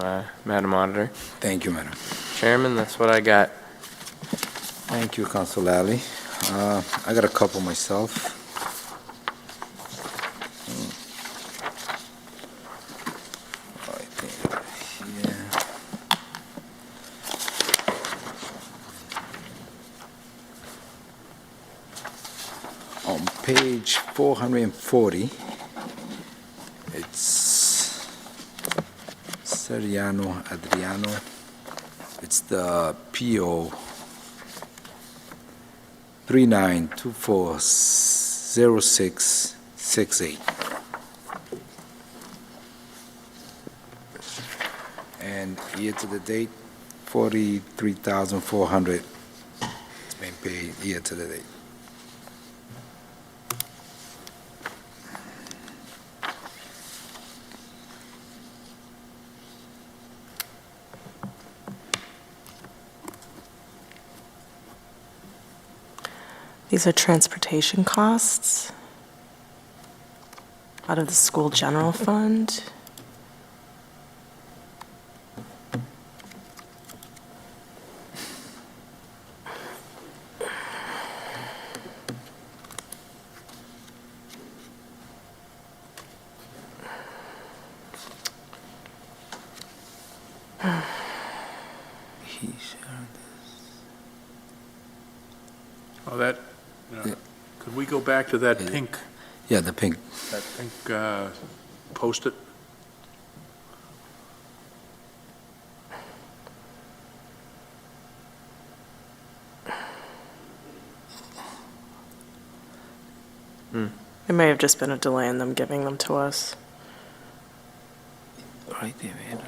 Auditor. Thank you, Madam. Chairman, that's what I got. Thank you, Council Lally. I got a couple myself. I think here. On page 440, it's Seriano Adriano. It's the PO 39240668. And year to the date, 43,400. It's been paid year to the date. These are transportation costs out of the school general fund. Oh, that, could we go back to that pink, Yeah, the pink. Post-it? It may have just been a delay in them giving them to us. Right there, man.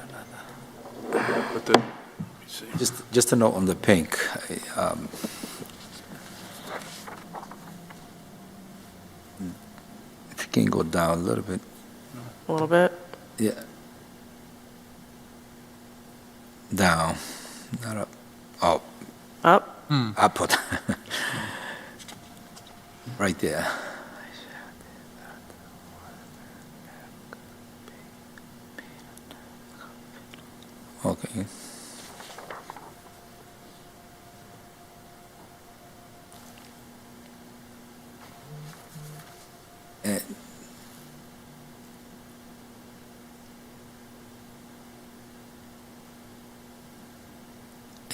But let me see. Just a note on the pink. If you can go down a little bit. A little bit. Yeah. Down, not up. Oh, Up. I put right there. Okay.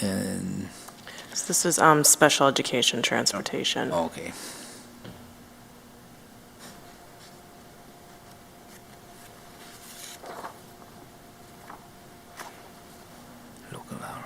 And So this is special education transportation. okay. Local hour.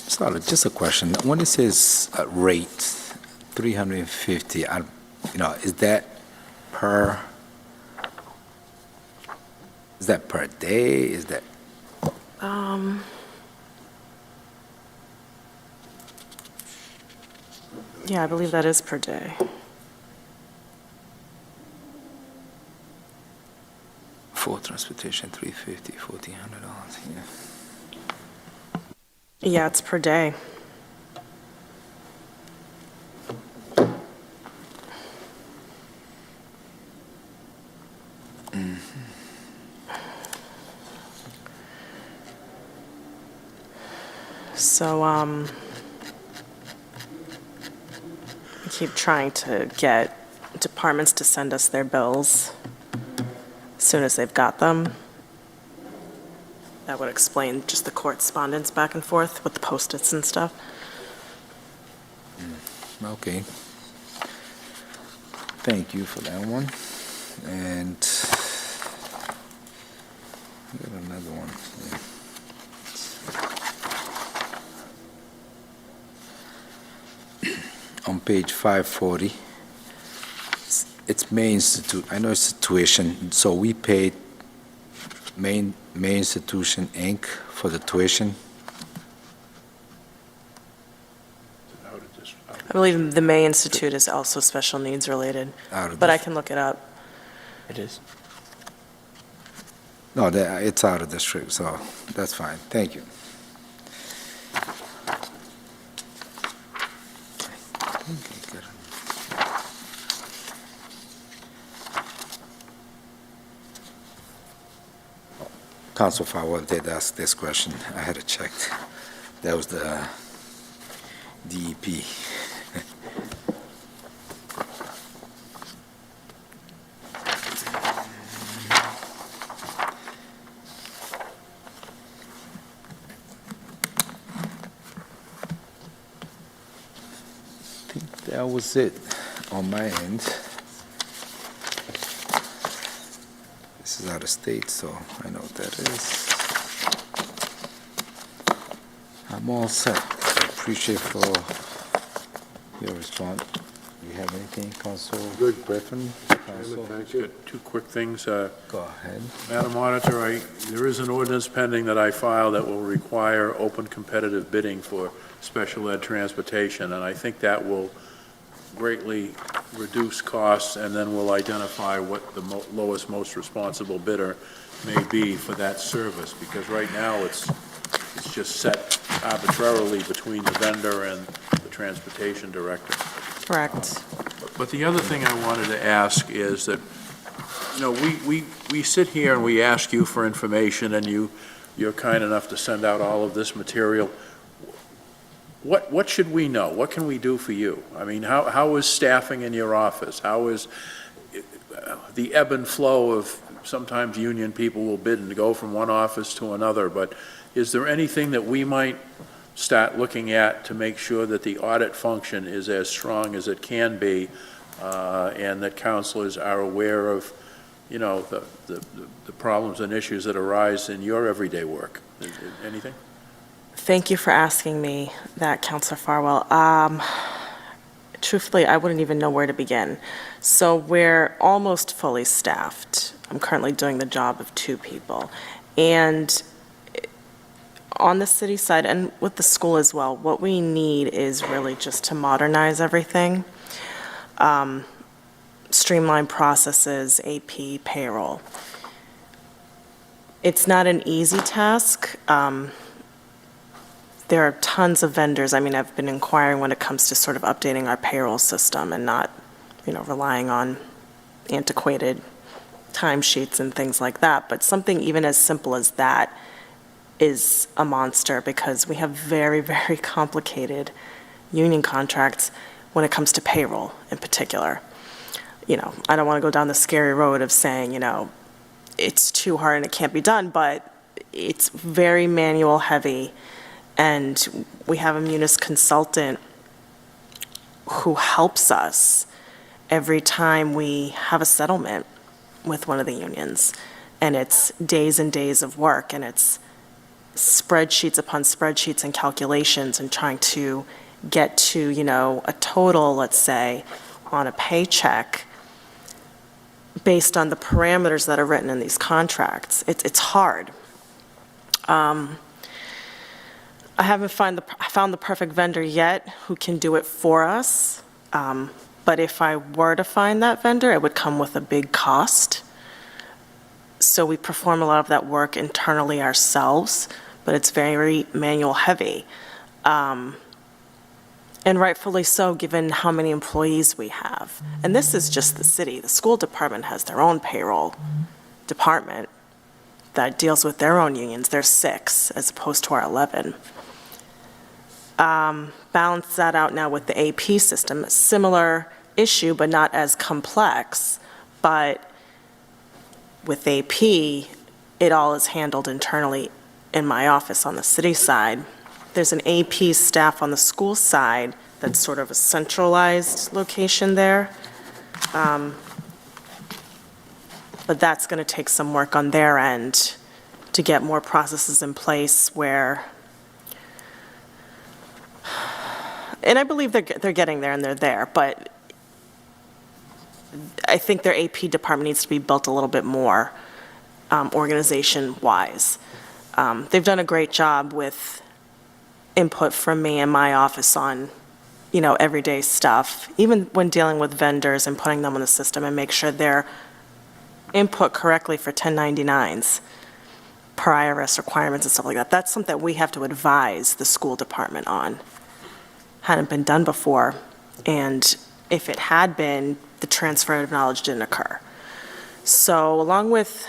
So, just a question. When it says rate 350, is that per? Is that per day? Is that? Yeah, I believe that is per day. For transportation, $350, $1,400, yeah. Yeah, it's per day. So, I keep trying to get departments to send us their bills as soon as they've got them. That would explain just the correspondence back and forth with the Post-its and stuff. Okay. Thank you for that one. And I got another one. Yeah. On page 540, it's May Institute. I know it's tuition, so we paid May Institution, Inc. for the tuition. I believe the May Institute is also special needs related, Out of but I this- can look it up. It is. No, it's out of district, so that's fine. Thank you. Okay, good. Council Farwell did ask this question. I had it checked. That was the DEP. I think that was it on my end. This is out of state, so I know what that is. I'm all set. I appreciate for your response. Do you have anything, Council Griffin? Council? Thank you. Two quick things. Go ahead. Madam Auditor, there is an ordinance pending that I filed that will require open competitive bidding for special ed transportation, and I think that will greatly reduce costs, and then we'll identify what the lowest, most responsible bidder may be for that service, because right now it's just set arbitrarily between the vendor and the transportation director. Correct. But the other thing I wanted to ask is that, you know, we sit here and we ask you for information, and you're kind enough to send out all of this material. What should we know? What can we do for you? I mean, how is staffing in your office? How is the ebb and flow of, sometimes union people will bid and go from one office to another, but is there anything that we might start looking at to make sure that the audit function is as strong as it can be, and that counselors are aware of, you know, the problems and issues that arise in your everyday work? Anything? Thank you for asking me that, Councilor Farwell. Truthfully, I wouldn't even know where to begin. So we're almost fully staffed. I'm currently doing the job of 2 people. And on the city side and with the school as well, what we need is really just to modernize everything. Streamline processes, AP, payroll. It's not an easy task. There are tons of vendors. I mean, I've been inquiring when it comes to sort of updating our payroll system and not, you know, relying on antiquated timesheets and things like that. But something even as simple as that is a monster, because we have very, very complicated union contracts when it comes to payroll in particular. You know, I don't want to go down the scary road of saying, you know, it's too hard and it can't be done, but it's very manual heavy. And we have a munis consultant who helps us every time we have a settlement with one of the unions. And it's days and days of work, and it's spreadsheets upon spreadsheets and calculations and trying to get to, you know, a total, let's say, on a paycheck based on the parameters that are written in these contracts. It's hard. I haven't found the perfect vendor yet who can do it for us. But if I were to find that vendor, it would come with a big cost. So we perform a lot of that work internally ourselves, but it's very manual heavy. And rightfully so, given how many employees we have. And this is just the city. The school department has their own payroll department that deals with their own unions. There's 6 as opposed to our 11. Balance that out now with the AP system. Similar issue, but not as complex. But with AP, it all is handled internally in my office on the city side. There's an AP staff on the school side that's sort of a centralized location there. But that's going to take some work on their end to get more processes in place where, and I believe they're getting there and they're there, but I think their AP department needs to be built a little bit more organization-wise. They've done a great job with input from me and my office on, everyday stuff, even when dealing with vendors and putting them on the system and make sure they're input correctly for 1099s, per IRS requirements and stuff like that. That's something that we have to advise the school department on. Hadn't been done before, and if it had been, the transfer of knowledge didn't occur. So along with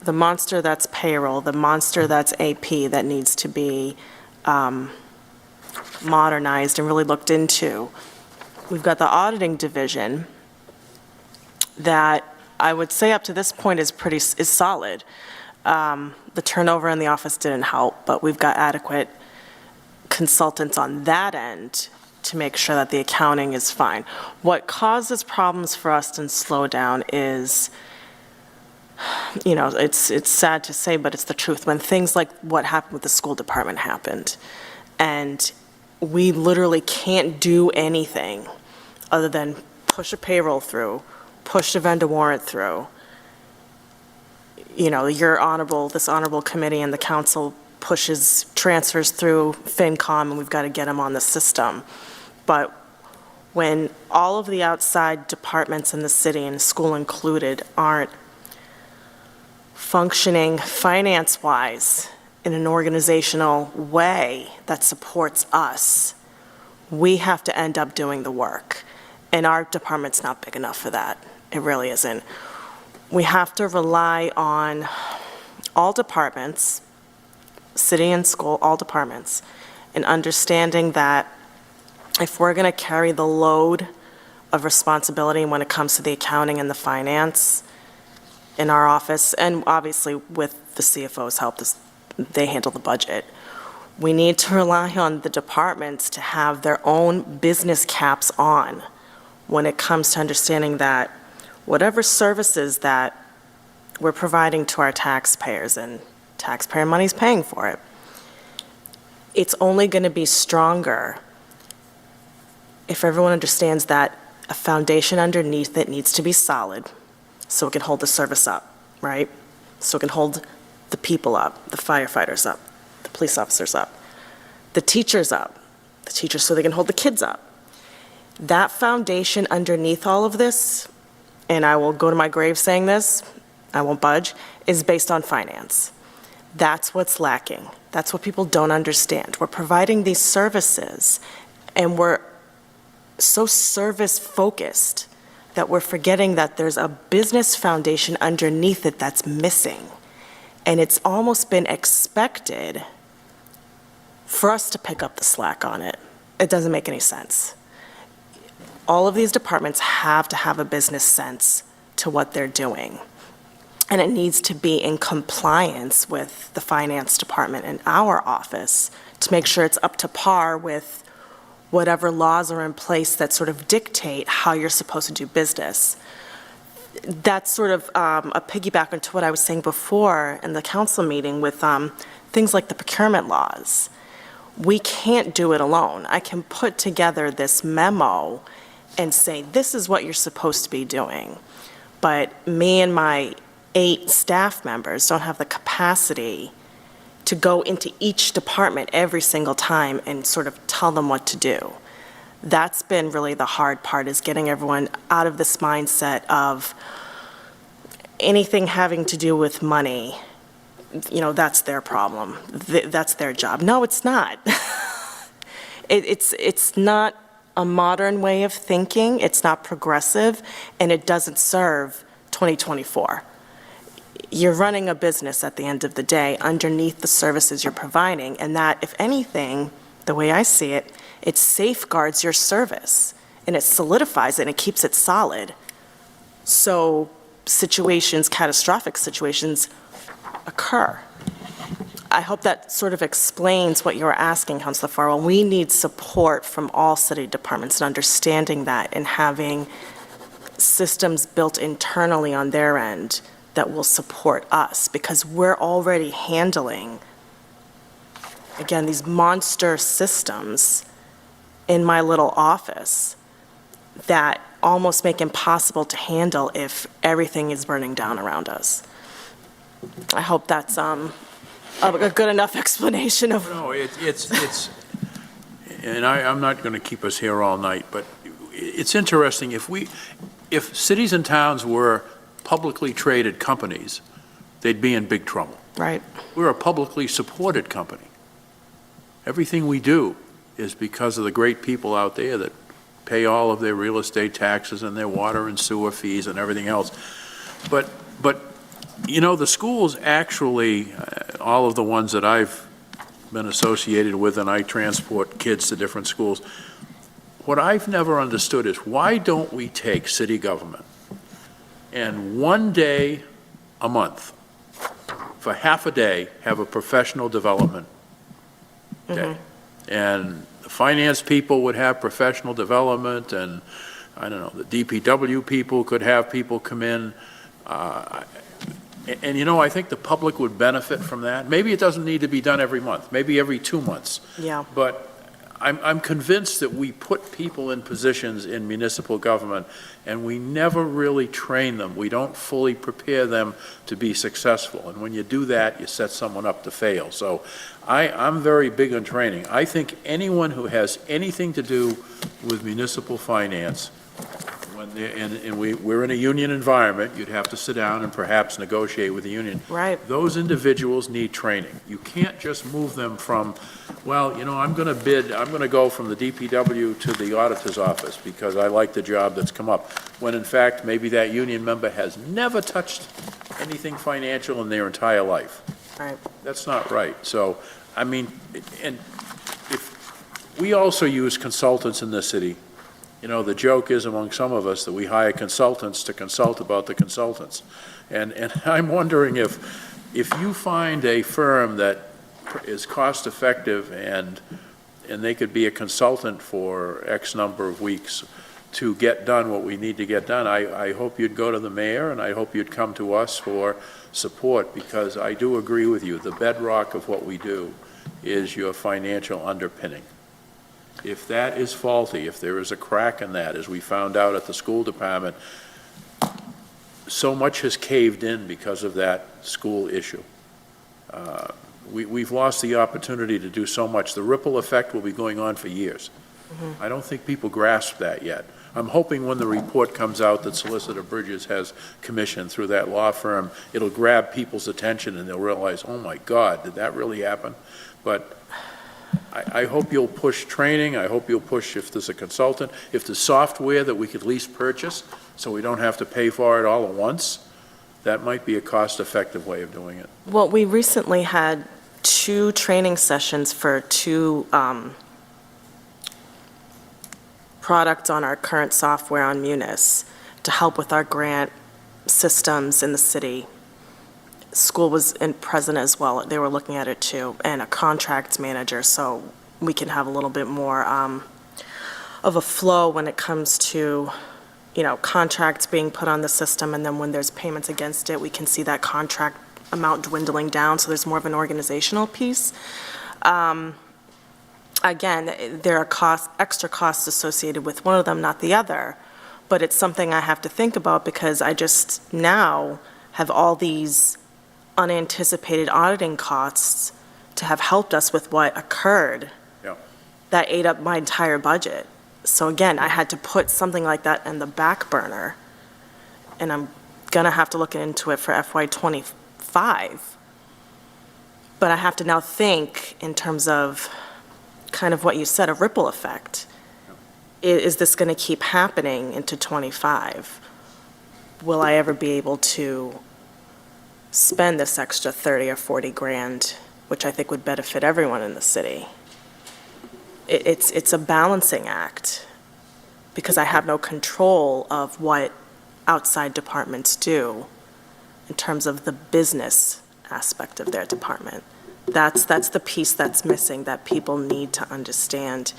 the monster that's payroll, the monster that's AP that needs to be modernized and really looked into, we've got the auditing division that I would say up to this point is solid. The turnover in the office didn't help, but we've got adequate consultants on that end to make sure that the accounting is fine. What causes problems for us and slow down is, it's sad to say, but it's the truth. When things like what happened with the school department happened, and we literally can't do anything other than push a payroll through, push a vendor warrant through. This honorable committee and the council pushes transfers through FinCom, and we've got to get them on the system. But when all of the outside departments in the city, and school included, aren't functioning finance-wise in an organizational way that supports us, we have to end up doing the work. And our department's not big enough for that. It really isn't. We have to rely on all departments, city and school, all departments, and understanding that if we're going to carry the load of responsibility when it comes to the accounting and the finance in our office, and obviously with the CFO's help, they handle the budget, we need to rely on the departments to have their own business caps on when it comes to understanding that whatever services that we're providing to our taxpayers, and taxpayer money's paying for it, it's only going to be stronger if everyone understands that a foundation underneath it needs to be solid so it can hold the service up, right? So it can hold the people up, the firefighters up, the police officers up, the teachers so they can hold the kids up. That foundation underneath all of this, and I will go to my grave saying this, I won't budge, is based on finance. That's what's lacking. That's what people don't understand. We're providing these services, and we're so service-focused that we're forgetting that there's a business foundation underneath it that's missing. And it's almost been expected for us to pick up the slack on it. It doesn't make any sense. All of these departments have to have a business sense to what they're doing. And it needs to be in compliance with the finance department in our office to make sure it's up to par with whatever laws are in place that sort of dictate how you're supposed to do business. That's sort of a piggyback onto what I was saying before in the council meeting with things like the procurement laws. We can't do it alone. I can put together this memo and say, this is what you're supposed to be doing. But me and my 8 staff members don't have the capacity to go into each department every single time and sort of tell them what to do. That's been really the hard part, is getting everyone out of this mindset of anything having to do with money, that's their problem. That's their job. No, it's not. It's not a modern way of thinking. It's not progressive, and it doesn't serve 2024. You're running a business at the end of the day underneath the services you're providing, and that, if anything, the way I see it, it safeguards your service, and it solidifies it, and it keeps it solid. So situations, catastrophic situations, occur. I hope that sort of explains what you were asking, Councilor Farwell. We need support from all city departments in understanding that and having systems built internally on their end that will support us, because we're already handling, again, these monster systems in my little office that almost make impossible to handle if everything is burning down around us. I hope that's a good enough explanation of. No, and I'm not going to keep us here all night, but it's interesting, if cities and towns were publicly traded companies, they'd be in big trouble. Right. We're a publicly supported company. Everything we do is because of the great people out there that pay all of their real estate taxes and their water and sewer fees and everything else. But the schools actually, all of the ones that I've been associated with, and I transport kids to different schools, what I've never understood is, why don't we take city government and one day a month, for half a day, have a professional development day? And the finance people would have professional development, and I don't know, the DPW people could have people come in. And I think the public would benefit from that. Maybe it doesn't need to be done every month, maybe every 2 months. Yeah. But I'm convinced that we put people in positions in municipal government, and we never really train them. We don't fully prepare them to be successful. And when you do that, you set someone up to fail. So I'm very big on training. I think anyone who has anything to do with municipal finance, and we're in a union environment, you'd have to sit down and perhaps negotiate with the union. Right. Those individuals need training. You can't just move them from, I'm going to go from the DPW to the auditor's office because I like the job that's come up, when in fact, maybe that union member has never touched anything financial in their entire life. Right. That's not right. So, and if we also use consultants in this city. The joke is among some of us that we hire consultants to consult about the consultants. And I'm wondering if you find a firm that is cost-effective and they could be a consultant for X number of weeks to get done what we need to get done, I hope you'd go to the mayor, and I hope you'd come to us for support, because I do agree with you. The bedrock of what we do is your financial underpinning. If that is faulty, if there is a crack in that, as we found out at the school department, so much has caved in because of that school issue. We've lost the opportunity to do so much. The ripple effect will be going on for years. I don't think people grasp that yet. I'm hoping when the report comes out that Solicitor Bridges has commissioned through that law firm, it'll grab people's attention and they'll realize, oh my God, did that really happen? But I hope you'll push training. I hope you'll push, if there's a consultant, if there's software that we could at least purchase so we don't have to pay for it all at once, that might be a cost-effective way of doing it. Well, we recently had 2 training sessions for 2 products on our current software on Munis to help with our grant systems in the city. School was present as well. They were looking at it too, and a contracts manager, so we can have a little bit more of a flow when it comes to, contracts being put on the system, and then when there's payments against it, we can see that contract amount dwindling down, so there's more of an organizational piece. Again, there are extra costs associated with one of them, not the other, but it's something I have to think about, because I just now have all these unanticipated auditing costs to have helped us with what occurred. Yeah. That ate up my entire budget. So again, I had to put something like that in the back burner, and I'm gonna have to look into it for FY '25. But I have to now think in terms of kind of what you said, a ripple effect. Is this gonna keep happening into '25? Will I ever be able to spend this extra 30 or 40 grand, which I think would benefit everyone in the city? It's a balancing act, because I have no control of what outside departments do in terms of the business aspect of their department. That's the piece that's missing that people need to understand.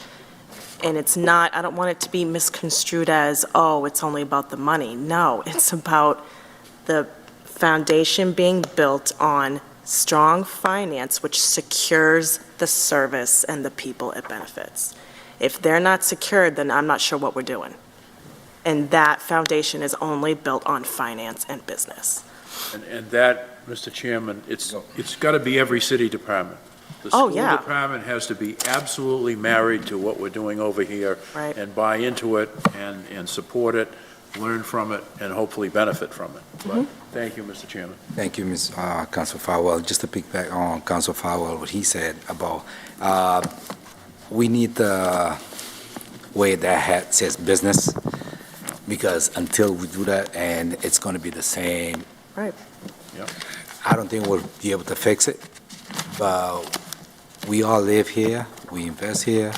And it's not, I don't want it to be misconstrued as, oh, it's only about the money. No, it's about the foundation being built on strong finance, which secures the service and the people it benefits. If they're not secured, then I'm not sure what we're doing. And that foundation is only built on finance and business. And that, Mr. Chairman, it's got to be every city department. The Oh, school yeah. department has to be absolutely married to what we're doing over here. Right. And buy into it and support it, learn from it, and hopefully benefit from it. But thank you, Mr. Chairman. Thank you, Ms. Council Farwell. Just to pick back on Council Farwell, what he said about, we need the way that hat says business, because until we do that, and it's going to be the same. Right. I don't think we'll be able to fix it, but we all live here, we invest here,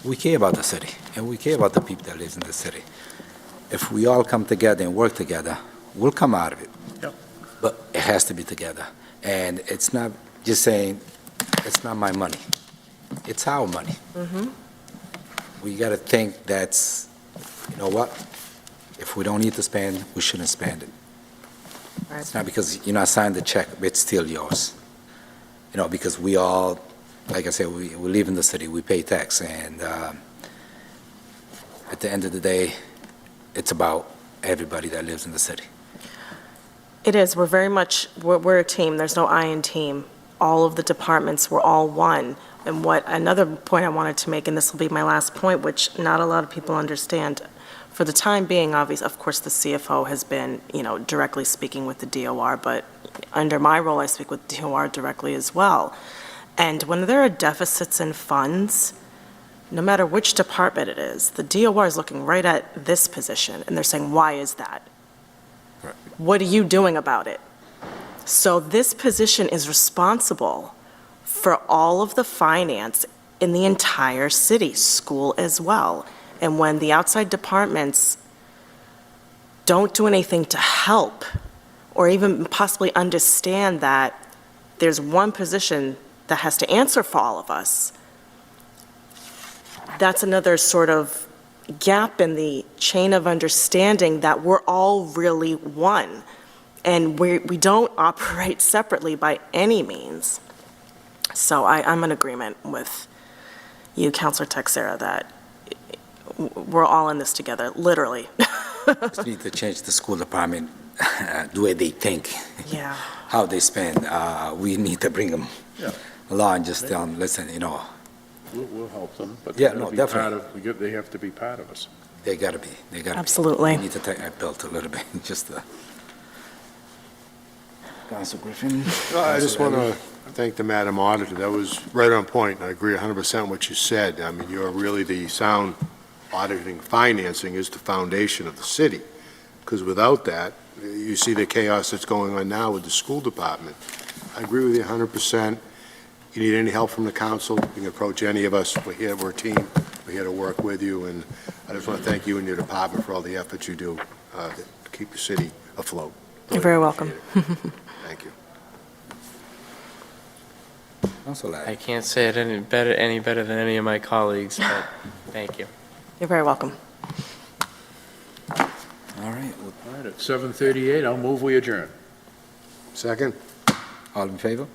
we care about the city, and we care about the people that live in the city. If we all come together and work together, we'll come out of it. Yep. But it has to be together. And it's not just saying, it's not my money. It's our money. We got to think that's, you know what? If we don't need to spend, we shouldn't spend it. Right. It's not because you're not signed the check, but it's still yours. You know, because we all, like I said, we live in the city, we pay tax, and at the end of the day, it's about everybody that lives in the city. It is. We're very much, we're a team. There's no I in team. All of the departments, we're all one. And another point I wanted to make, and this will be my last point, which not a lot of people understand. For the time being, obviously, of course, the CFO has been, directly speaking with the DOR, but under my role, I speak with DOR directly as well. And when there are deficits in funds, no matter which department it is, the DOR is looking right at this position, and they're saying, why is that? Right. What are you doing about it? So this position is responsible for all of the finance in the entire city, school as well. And when the outside departments don't do anything to help, or even possibly understand that there's one position that has to answer for all of us, that's another sort of gap in the chain of understanding that we're all really one. And we don't operate separately by any means. So I'm in agreement with you, Councilor Texera, that we're all in this together, literally. Just need to change the school department, the way they think, Yeah. how they spend. We need to bring them Yeah. along, just tell them, listen, We'll help them, but Yeah, they gotta no, be definitely. they have to be part of us. they gotta be, Absolutely. We need to take that belt a little bit, just to. Council Griffin? I just want to thank the Madam Auditor. That was right on point. I agree 100% what you said. I mean, you're really the sound auditing financing is the foundation of the city. Because without that, you see the chaos that's going on now with the school department. I agree with you 100%. You need any help from the council, you can approach any of us. We're here, we're a team. We're here to work with you. And I just want to thank you and your department for all the efforts you do to keep the city afloat. You're very welcome. Thank you. Council I Lai. can't say it any better than any of my colleagues, but thank you. You're very welcome. All right, All right, at 7:38, I'll move we adjourn. Second? all in favor?